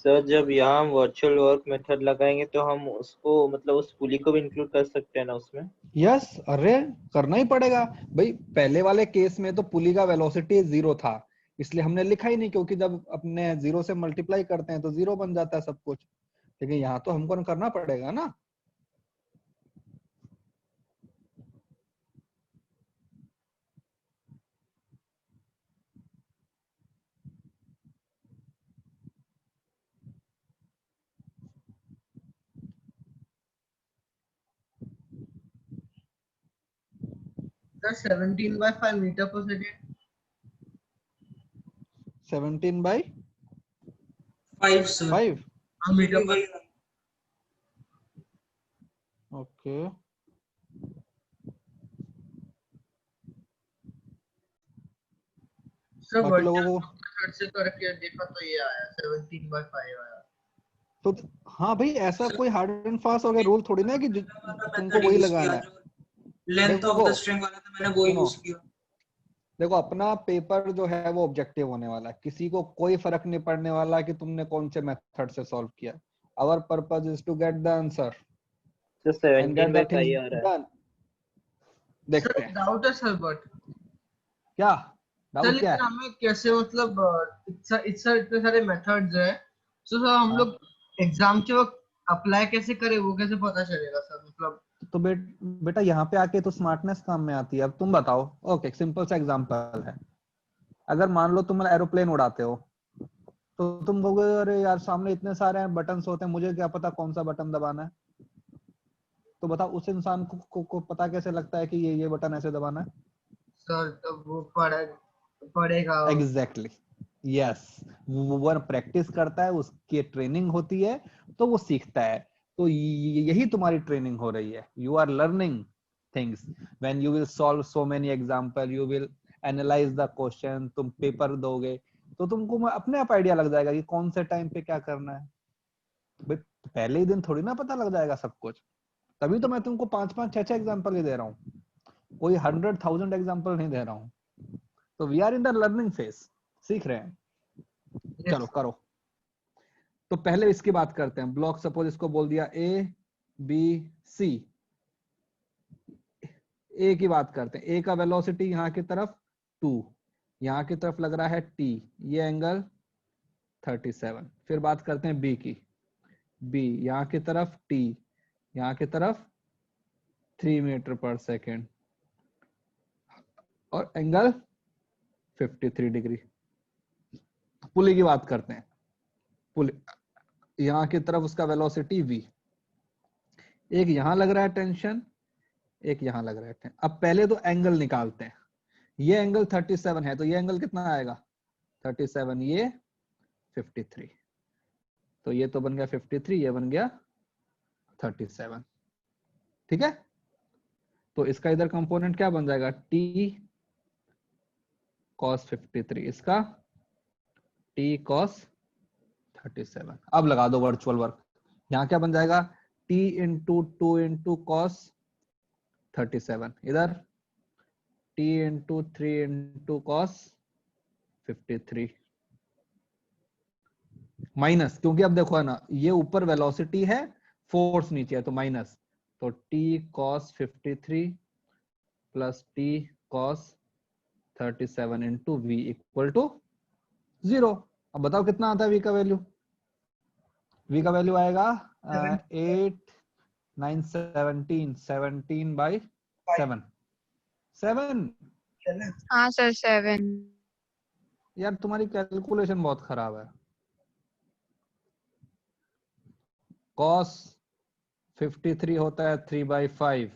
सर जब यहाँ हम वर्चुअल वर्क मेथड लगाएंगे तो हम उसको मतलब उस पुली को भी इंक्लूड कर सकते हैं ना उसमें? यस, अरे करना ही पड़ेगा भाई। पहले वाले केस में तो पुली का वेलोसिटी 0 था, इसलिए हमने लिखा ही नहीं, क्योंकि जब अपने 0 से मल्टीप्लाई करते हैं तो 0 बन जाता है सब कुछ। लेकिन यहाँ तो हमको करना पड़ेगा ना। सर 17/5 मीटर पर सेकेंड। 5 सर। 17/5 हाँ मीटर पर। ओके सर बाकी लोगों को सर्च से करके देखा तो ये आया 17/5 आया। तो हाँ भाई ऐसा कोई हार्ड एंड फास्ट वगैरह रूल थोड़ी ना है कि तुमको वही लगाना है। लेंथ ऑफ देखो द स्ट्रिंग वाला तो मैंने वो सुनो यूज किया। देखो अपना पेपर जो है वो ऑब्जेक्टिव होने वाला है, किसी को कोई फर्क नहीं पड़ने वाला कि तुमने कौन से मेथड से सॉल्व किया। Our purpose is to get the answer तो एंड गेट द 17/5 थिंग्स आ रहा है। डन। देखते सर हैं डाउट है सर, बट क्या सर डाउट क्या लेकिन है। हमें कैसे मतलब इतने सारे मेथड्स हैं, तो सर हम हाँ लोग एग्जाम के वक्त अप्लाई कैसे करें, वो कैसे पता चलेगा सर? मतलब तो बेटा यहाँ पे आके तो स्मार्टनेस काम में आती है। अब तुम बताओ, ओके सिंपल सा एग्जांपल है, अगर मान लो तुम एरोप्लेन उड़ाते हो तो तुम कहोगे अरे यार सामने इतने सारे बटन्स होते हैं, मुझे क्या पता कौन सा बटन दबाना है। तो बताओ उस इंसान को पता कैसे लगता है कि ये बटन ऐसे दबाना है। सर तब वो पढ़ेगा। एग्जैक्टली यस, वो प्रैक्टिस करता है, उसकी ट्रेनिंग होती है तो वो सीखता है। तो यही तुम्हारी ट्रेनिंग हो रही है। You are learning things when you will solve so many example, you will analyze the question. तुम पेपर दोगे तो तुमको अपने आप आइडिया लग जाएगा कि कौन से टाइम पे क्या करना है। भाई पहले ही दिन थोड़ी ना पता लग जाएगा सब कुछ। तभी तो मैं तुमको 5-5 6-6 एग्जांपल ही दे रहा हूँ, कोई 100,000 एग्जांपल नहीं दे रहा हूँ। तो we are in the learning phase, सीख रहे हैं। चलो करो। तो पहले इसकी बात करते हैं। ब्लॉक सपोज इसको बोल दिया A B C। A की बात करते हैं। A का वेलोसिटी यहाँ की तरफ 2, यहाँ की तरफ लग रहा है T, ये एंगल 37। फिर बात करते हैं B की। B यहाँ की तरफ T, यहाँ की तरफ 3 मीटर पर सेकेंड और एंगल 53 डिग्री। पुली की बात करते हैं। पुली यहाँ की तरफ उसका वेलोसिटी v, एक यहां लग रहा है टेंशन, एक यहां लग रहा है टेंशन। अब पहले तो एंगल निकालते हैं। ये एंगल 37 है तो ये एंगल कितना आएगा 37, ये 53। तो ये तो बन गया 53, ये बन गया 37। ठीक है, तो इसका इधर कंपोनेंट क्या बन जाएगा t cos 53, इसका t cos 37। अब लगा दो वर्चुअल वर्क। यहाँ क्या बन जाएगा t इंटू 2 इंटू कॉस 37, इधर t into 3 into cos 53 minus, क्योंकि अब देखो है ना ये ऊपर वेलोसिटी है, फोर्स नीचे है तो माइनस। तो t cos 53 plus t cos 37 into v equal to 0। अब बताओ कितना आता है v का वैल्यू। v का वैल्यू आएगा 8 9 17 17/7 7। हाँ सर 7। यार तुम्हारी कैलकुलेशन बहुत खराब है। cos 53 होता है 3/5,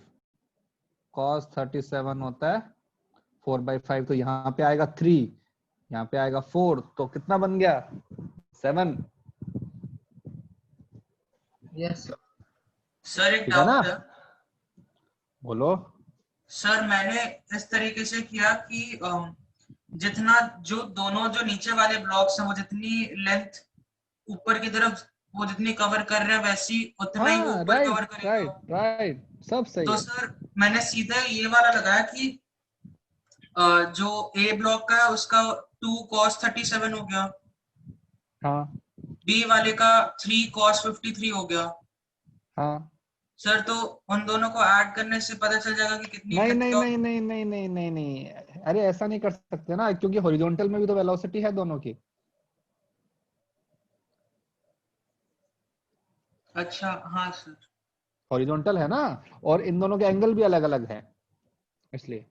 cos 37 होता है 4/5। तो यहाँ पे आएगा 3, यहाँ पे आएगा 4, तो कितना बन गया 7। यस सर एक ठीक है ना, डाउट है। बोलो। सर मैंने इस तरीके से किया कि जितना जो दोनों जो नीचे वाले ब्लॉक्स हैं वो जितनी लेंथ ऊपर की तरफ वो जितनी कवर कर रहे हैं वैसी उतना ही वो हाँ ऊपर कवर राइट करेगा। राइट राइट, सब सही तो है। सर मैंने सीधा ये वाला लगाया कि जो ए ब्लॉक का है उसका 2 cos 37 हो गया, हाँ बी वाले का 3 cos 53 हो गया। हाँ, सर तो उन दोनों को ऐड करने से पता चल जाएगा कि कितनी नहीं लेंथ नहीं का। नहीं नहीं नहीं नहीं नहीं नहीं, अरे ऐसा नहीं कर सकते ना, क्योंकि हॉरिजॉन्टल में भी तो वेलोसिटी है दोनों की। अच्छा हाँ सर। हॉरिजॉन्टल है ना, और इन दोनों के एंगल भी अलग अलग है इसलिए।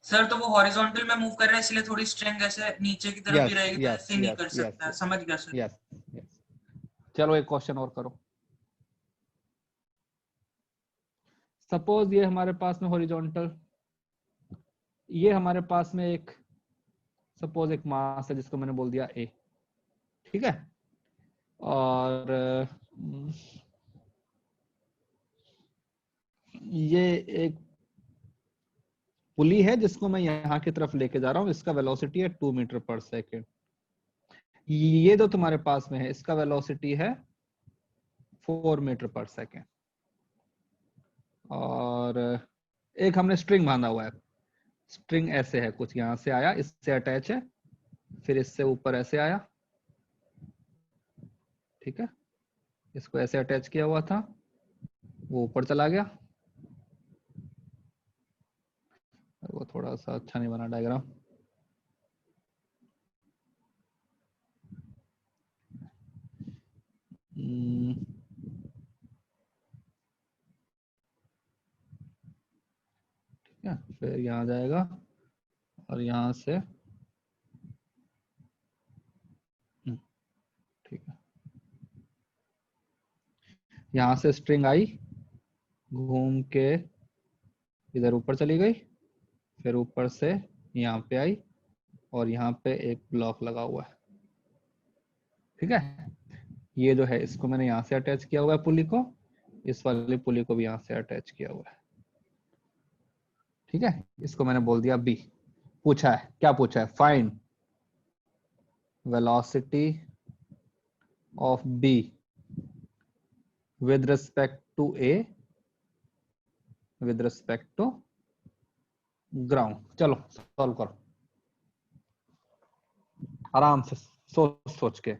सर तो वो हॉरिजॉन्टल में मूव कर रहे हैं इसलिए थोड़ी स्ट्रिंग ऐसे नीचे की तरफ भी यस रहेगी तो यस ऐसे नहीं यस कर यस सकता है। समझ गया सर। Yes yes. चलो एक क्वेश्चन और करो। सपोज ये हमारे पास में हॉरिजॉन्टल, ये हमारे पास में एक सपोज एक मास है जिसको मैंने बोल दिया ए, ठीक है, और ये एक पुली है जिसको मैं यहाँ की तरफ लेके जा रहा हूँ, इसका वेलोसिटी है 2 मीटर पर सेकेंड। ये जो तुम्हारे पास में है इसका वेलोसिटी है 4 मीटर पर सेकेंड। और एक हमने स्ट्रिंग बांधा हुआ है, स्ट्रिंग ऐसे है, कुछ यहाँ से आया, इससे अटैच है, फिर इससे ऊपर ऐसे आया, ठीक है, इसको ऐसे अटैच किया हुआ था, वो ऊपर चला गया। वो थोड़ा सा अच्छा नहीं बना डायग्राम। ठीक है, फिर यहाँ जाएगा और यहाँ से, ठीक है, यहाँ से स्ट्रिंग आई, घूम के इधर ऊपर चली गई, फिर ऊपर से यहाँ पे आई और यहाँ पे एक ब्लॉक लगा हुआ है, ठीक है। ये जो है इसको मैंने यहाँ से अटैच किया हुआ है पुली को, इस वाली पुली को भी यहाँ से अटैच किया हुआ है, ठीक है। इसको मैंने बोल दिया बी। पूछा है, क्या पूछा है? Find velocity of B with respect to A with respect to ground. चलो सॉल्व करो आराम से, सोच सोच के।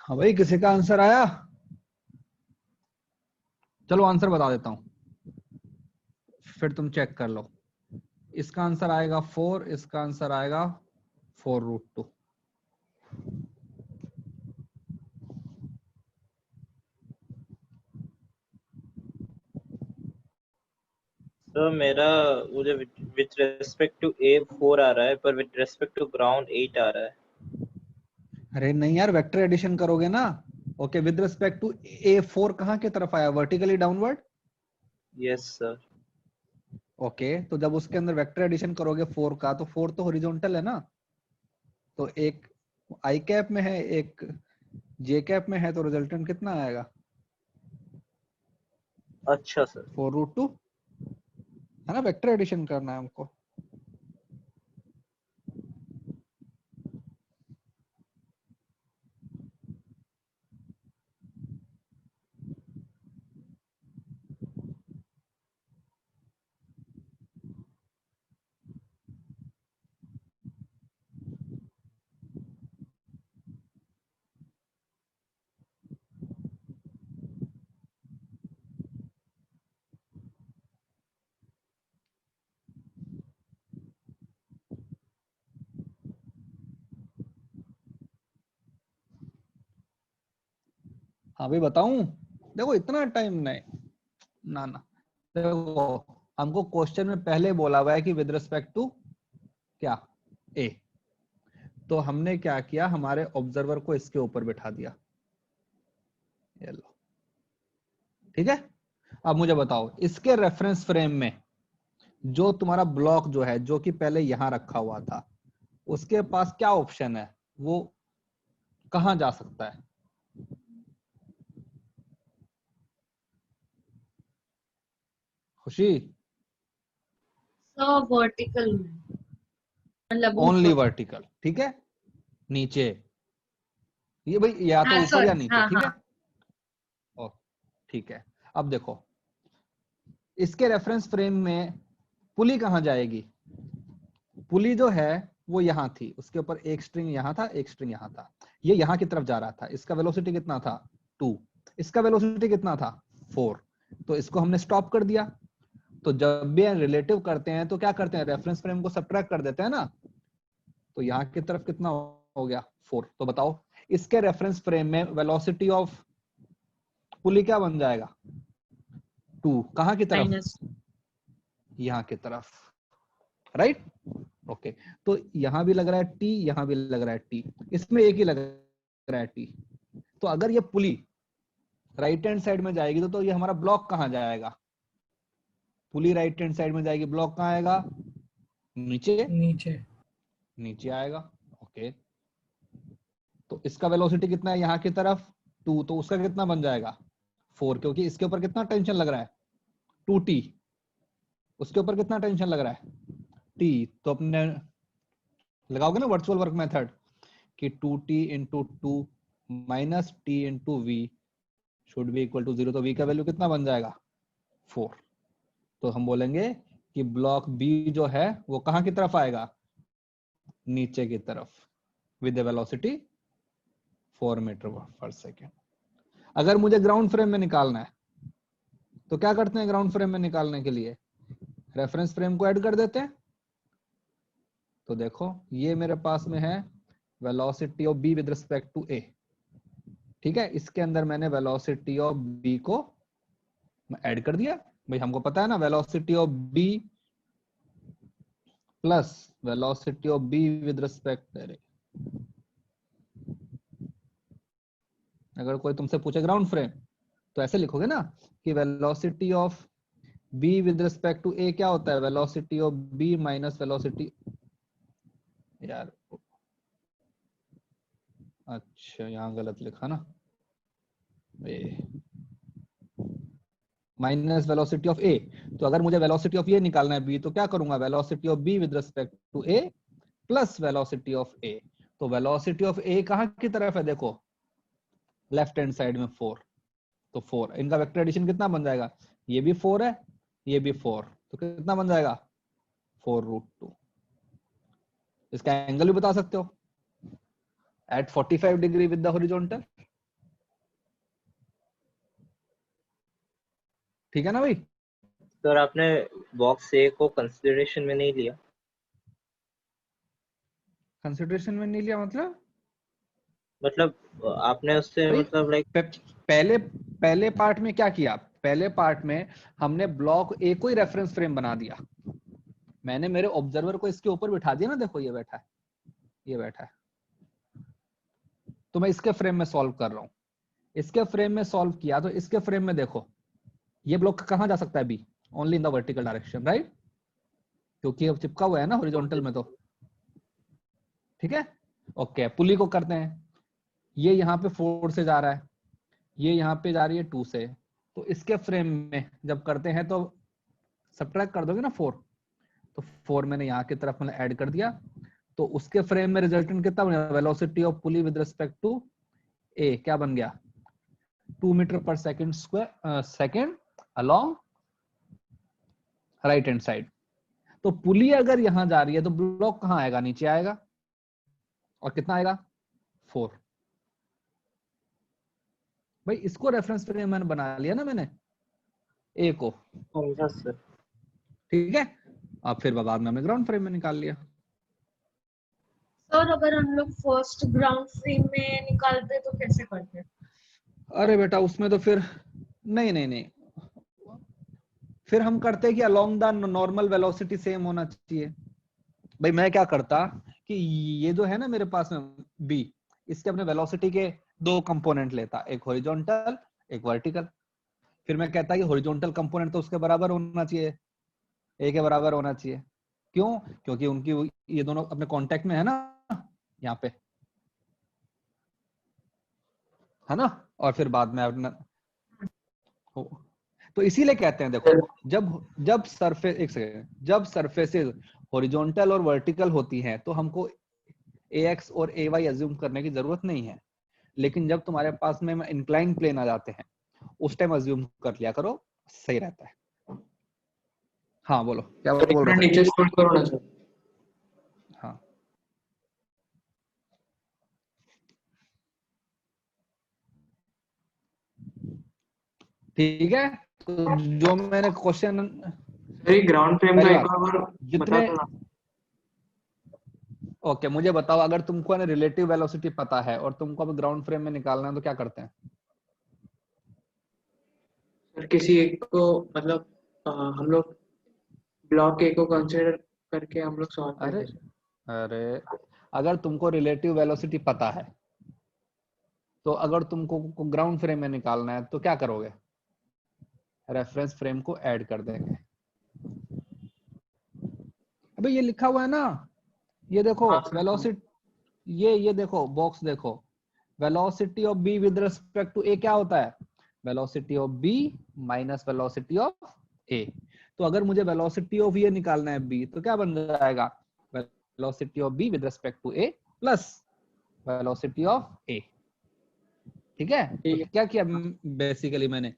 हाँ भाई, किसी का आंसर आया? चलो आंसर बता देता हूं, फिर तुम चेक कर लो। इसका आंसर आएगा 4, इसका आंसर आएगा 4√2। तो मेरा मुझे विथ रेस्पेक्ट टू ए 4 आ रहा है, पर विथ रेस्पेक्ट टू ग्राउंड 8 आ रहा है। अरे नहीं यार, वेक्टर एडिशन करोगे ना। Okay, with respect to A4 कहां की तरफ आया? Vertically downward. Yes sir. Okay, तो जब उसके अंदर वेक्टर एडिशन करोगे 4 का, तो 4 तो हॉरिजॉन्टल है ना, तो एक आई कैप में है, एक जे कैप में है, तो रिजल्टेंट कितना आएगा? अच्छा सर। 4√2 है ना, वेक्टर एडिशन करना है हमको। हाँ भाई बताऊं? देखो इतना टाइम नहीं, ना ना, देखो हमको क्वेश्चन में पहले बोला हुआ है कि विद रिस्पेक्ट टू क्या, ए। तो हमने क्या किया, हमारे ऑब्जर्वर को इसके ऊपर बिठा दिया, ये लो, ठीक है। अब मुझे बताओ, इसके रेफरेंस फ्रेम में जो तुम्हारा ब्लॉक जो है, जो कि पहले यहां रखा हुआ था, उसके पास क्या ऑप्शन है, वो कहां जा सकता है? खुशी? सो वर्टिकल में, मतलब ओनली ऊपर। वर्टिकल, ठीक है। नीचे, ये भाई या तो हाँ ऊपर सर, या नीचे, हाँ ठीक है। हाँ। ओ, ठीक है। अब देखो, इसके रेफरेंस फ्रेम में पुली कहां जाएगी? पुली जो है वो यहां थी, उसके ऊपर एक स्ट्रिंग यहां था, एक स्ट्रिंग यहां था, ये यहां की तरफ जा रहा था। इसका वेलोसिटी कितना था? 2। इसका वेलोसिटी कितना था? 4। तो इसको हमने स्टॉप कर दिया। तो जब भी रिलेटिव करते हैं तो क्या करते हैं, रेफरेंस फ्रेम को सब्ट्रैक्ट कर देते हैं ना। तो यहाँ की तरफ कितना हो गया? 4। तो बताओ, इसके रेफरेंस फ्रेम में वेलोसिटी ऑफ पुली क्या बन जाएगा? 2। कहां की तरफ? माइनस। यहाँ की तरफ, राइट। ओके, तो यहां भी लग रहा है टी, यहां भी लग रहा है टी, इसमें एक ही लग रहा है टी। तो अगर ये पुली राइट हैंड साइड में जाएगी तो ये हमारा ब्लॉक कहां जाएगा? पुली राइट हैंड साइड में जाएगी, ब्लॉक कहां आएगा? नीचे। नीचे। नीचे आएगा। ओके, तो इसका वेलोसिटी कितना है यहाँ की तरफ? 2। तो उसका कितना बन जाएगा? 4, क्योंकि इसके ऊपर कितना टेंशन लग रहा है? 2t। उसके ऊपर कितना टेंशन लग रहा है? t। तो अपने लगाओगे ना वर्चुअल वर्क मेथड कि 2t into 2 minus T into V should be equal to 0। तो v का वैल्यू कितना बन जाएगा? 4। तो हम बोलेंगे कि ब्लॉक बी जो है वो कहां की तरफ आएगा? नीचे की तरफ, विद वेलोसिटी 4 मीटर पर सेकेंड। अगर मुझे ग्राउंड फ्रेम में निकालना है तो क्या करते हैं? ग्राउंड फ्रेम में निकालने के लिए रेफरेंस फ्रेम को ऐड कर देते हैं। तो देखो, ये मेरे पास में है velocity of B with respect to A, ठीक है। इसके अंदर मैंने वेलोसिटी ऑफ बी को ऐड कर दिया। भाई हमको पता है ना, velocity of B plus velocity of B with respect, अगर कोई तुमसे पूछे ग्राउंड फ्रेम तो ऐसे लिखोगे ना कि velocity of B with respect to A क्या होता है? Velocity of B minus velocity, यार अच्छा यहाँ गलत लिखा ना, माइनस वेलोसिटी ऑफ ए। तो अगर मुझे वेलोसिटी ऑफ ए निकालना है बी, तो क्या करूंगा? Velocity of B with respect to A plus velocity of A. तो वेलोसिटी ऑफ ए कहां की तरफ है? देखो लेफ्ट हैंड साइड में 4। तो 4, इनका वेक्टर एडिशन कितना बन जाएगा? ये भी 4 है, ये भी 4, तो कितना बन जाएगा? 4√2। इसका एंगल भी बता सकते हो, at 45 degree with the horizontal, ठीक है ना भाई? सर आपने बॉक्स ए को कंसिडरेशन में नहीं लिया। कंसिडरेशन में नहीं लिया मतलब आपने उससे भाई, मतलब लाइक पहले पार्ट में क्या किया? पहले पार्ट में हमने ब्लॉक ए को ही रेफरेंस फ्रेम बना दिया। मैंने मेरे ऑब्जर्वर को इसके ऊपर बिठा दिया ना, देखो ये बैठा है, ये बैठा है, तो मैं इसके फ्रेम में सॉल्व कर रहा हूं। इसके फ्रेम में सॉल्व किया तो इसके फ्रेम में देखो ये ब्लॉक कहां जा सकता है? B, only in the vertical direction, right? क्योंकि अब चिपका हुआ है ना हॉरिजॉन्टल में, तो ठीक है। ओके, पुली को करते हैं। ये यहाँ पे 4 से जा रहा है, ये यहाँ पे जा रही है 2 से, तो इसके फ्रेम में जब करते हैं तो सब्ट्रैक्ट कर दोगे ना 4, तो 4 मैंने यहाँ की तरफ मैंने ऐड कर दिया, तो उसके फ्रेम में रिजल्टेंट कितना बन गया? Velocity of pulley with respect to A क्या बन गया? 2 मीटर पर second square second along right hand side. तो पुली अगर यहां जा रही है तो ब्लॉक कहां आएगा? नीचे आएगा, और कितना आएगा? 4। भाई इसको रेफरेंस फ्रेम मैंने बना लिया ना मैंने, ए को, समझा सर। ठीक है। अब फिर बाद में हमने ग्राउंड फ्रेम में निकाल लिया। सर अगर हम लोग फर्स्ट ग्राउंड फ्रेम में निकालते तो कैसे करते? अरे बेटा उसमें तो फिर नहीं, फिर हम करते कि along the normal velocity same होना चाहिए। भाई मैं क्या करता कि ये जो है ना मेरे पास में बी, इसके अपने वेलोसिटी के 2 कंपोनेंट लेता, एक हॉरिजॉन्टल एक वर्टिकल। फिर मैं कहता कि हॉरिजॉन्टल कंपोनेंट तो उसके बराबर होना चाहिए, ए के बराबर होना चाहिए। क्यों? क्योंकि उनकी ये दोनों अपने कांटेक्ट में है ना यहाँ पे, है ना। और फिर बाद में अपना तो इसीलिए कहते हैं देखो, जब सरफेस, एक सेकेंड, जब सरफेसेस हॉरिजॉन्टल और वर्टिकल होती हैं तो हमको ax और ay अज्यूम करने की जरूरत नहीं है। लेकिन जब तुम्हारे पास में इंक्लाइन प्लेन आ जाते हैं उस टाइम अज्यूम कर लिया करो, सही रहता है। हाँ बोलो, क्या बोल रहे नीचे स्क्रॉल करो ना सर। हाँ ठीक है। तो जो मैंने क्वेश्चन ग्राउंड फ्रेम का एक बार जितने बता दो। ओके मुझे बताओ, अगर तुमको ना रिलेटिव वेलोसिटी पता है और तुमको अब ग्राउंड फ्रेम में निकालना है तो क्या करते हैं? सर किसी एक को मतलब हम लोग ब्लॉक ए को कंसीडर करके हम लोग सॉल्व अरे करते हैं। अरे अगर तुमको रिलेटिव वेलोसिटी पता है तो अगर तुमको ग्राउंड फ्रेम में निकालना है तो क्या करोगे? रेफरेंस फ्रेम को ऐड कर देंगे। अबे ये लिखा हुआ है ना, ये देखो वेलोसिटी, ये देखो बॉक्स देखो, velocity of B with respect to A क्या होता है? Velocity of B minus velocity of A. तो अगर मुझे वेलोसिटी ऑफ ये निकालना है बी तो क्या बन जाएगा? Velocity of B with respect to A plus velocity of A. ठीक है। तो क्या किया बेसिकली मैंने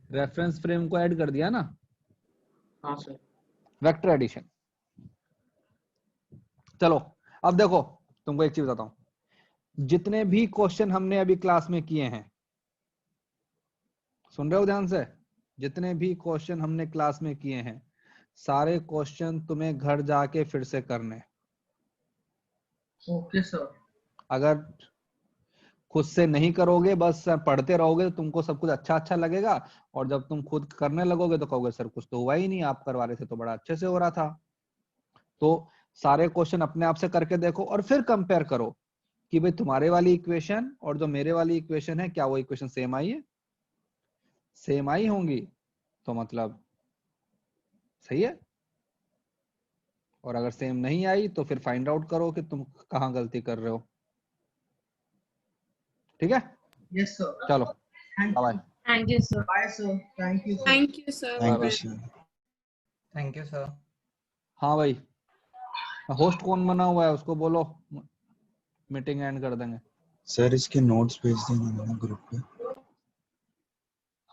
रेफरेंस फ्रेम को ऐड कर दिया ना। हाँ सर। Vector addition. चलो अब देखो तुमको एक चीज बताता हूं, जितने भी क्वेश्चन हमने अभी क्लास में किए हैं, सुन रहे हो ध्यान से, जितने भी क्वेश्चन हमने क्लास में किए हैं सारे क्वेश्चन तुम्हें घर जाके फिर से करने। Okay sir. अगर खुद से नहीं करोगे, बस पढ़ते रहोगे तो तुमको सब कुछ अच्छा लगेगा, और जब तुम खुद करने लगोगे तो कहोगे सर कुछ तो हुआ ही नहीं, आप करवा रहे थे तो बड़ा अच्छे से हो रहा था। तो सारे क्वेश्चन अपने आप से करके देखो और फिर कंपेयर करो कि भाई तुम्हारे वाली इक्वेशन और जो मेरे वाली इक्वेशन है क्या वो इक्वेशन सेम आई है? सेम आई होंगी तो मतलब सही है, और अगर सेम नहीं आई तो फिर फाइंड आउट करो कि तुम कहाँ गलती कर रहे हो। ठीक है। Yes sir. चलो bye. Thank you sir. Bye sir. Thank you. Thank you sir. Thank you sir. हाँ भाई, होस्ट कौन बना हुआ है उसको बोलो, मीटिंग एंड कर देंगे। सर इसके नोट्स भेज देना ग्रुप पे।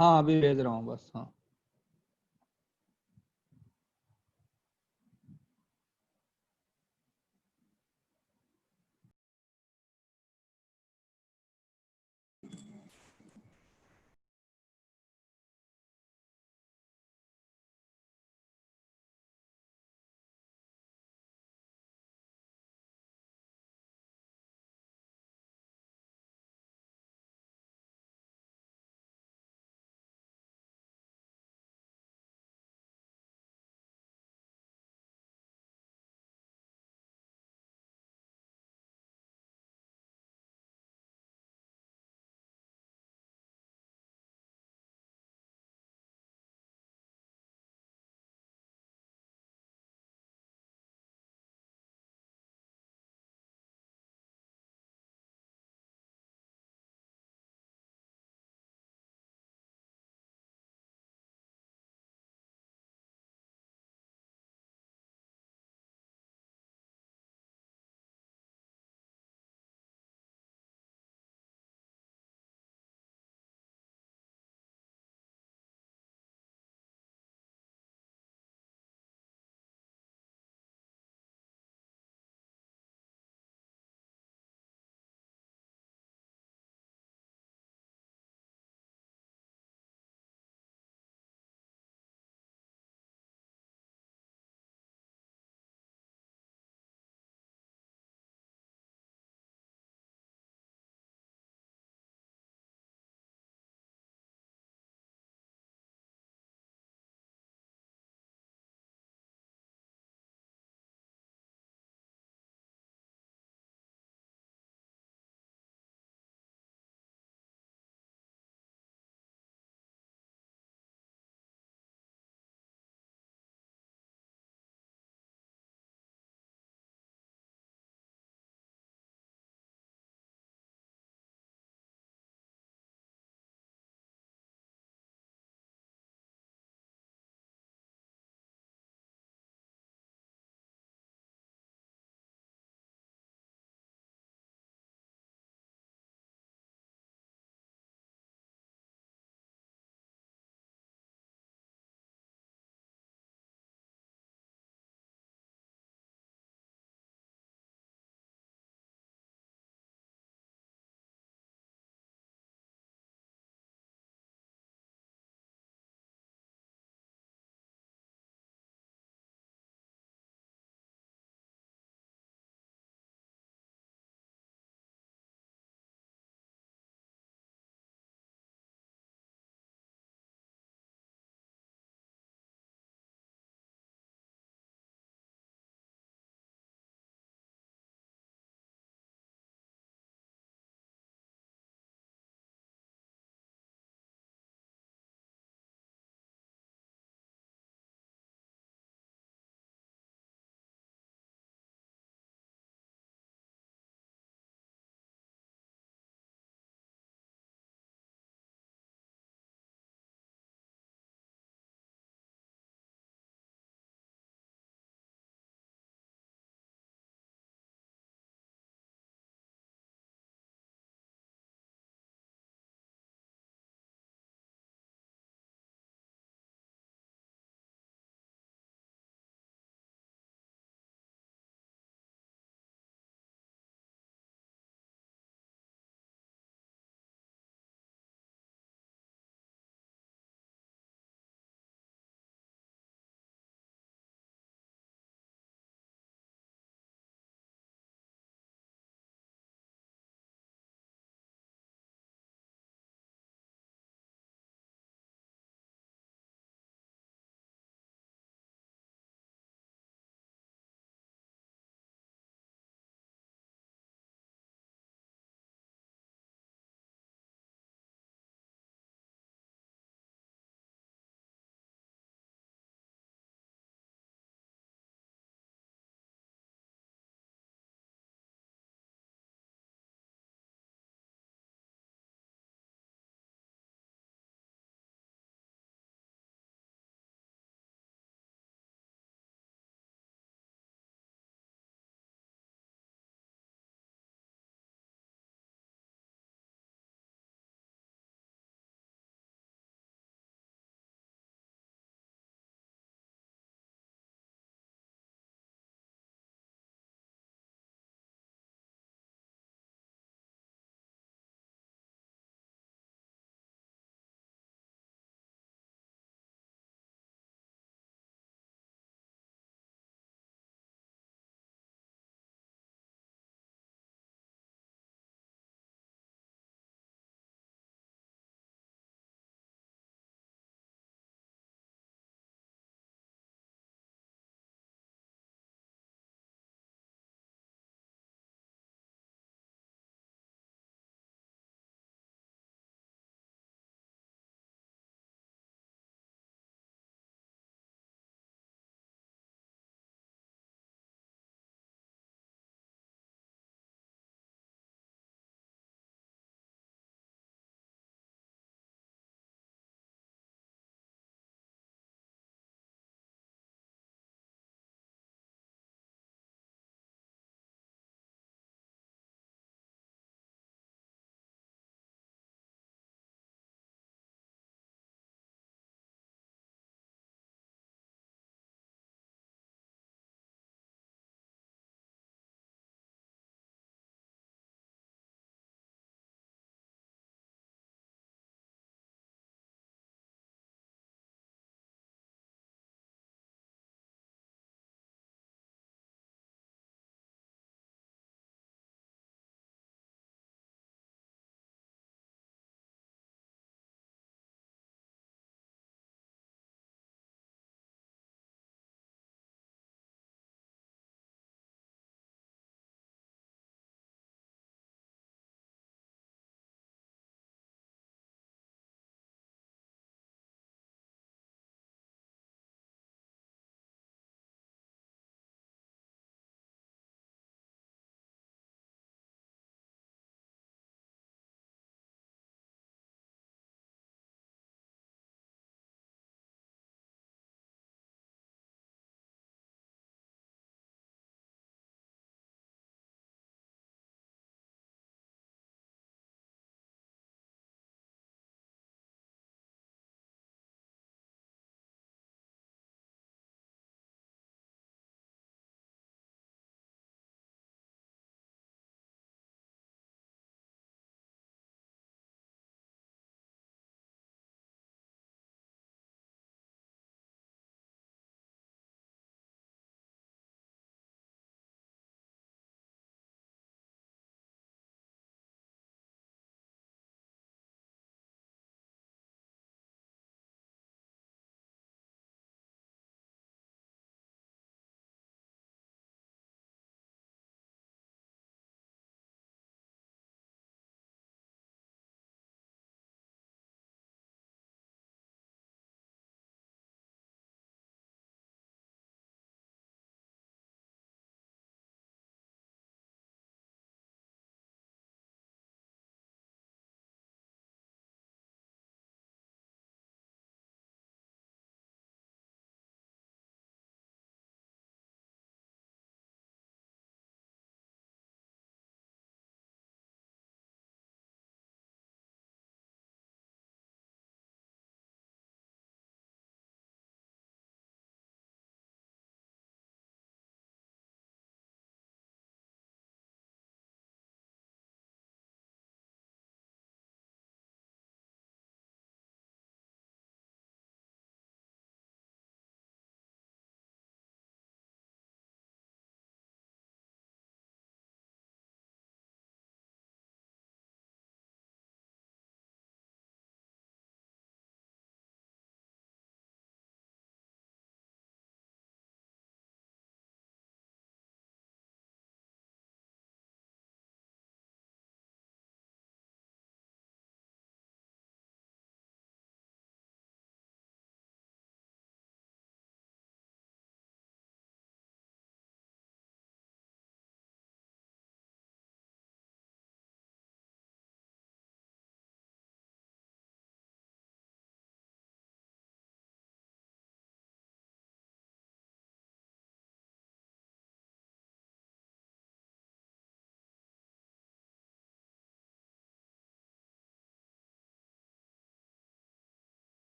हाँ अभी भेज रहा हूँ बस। हाँ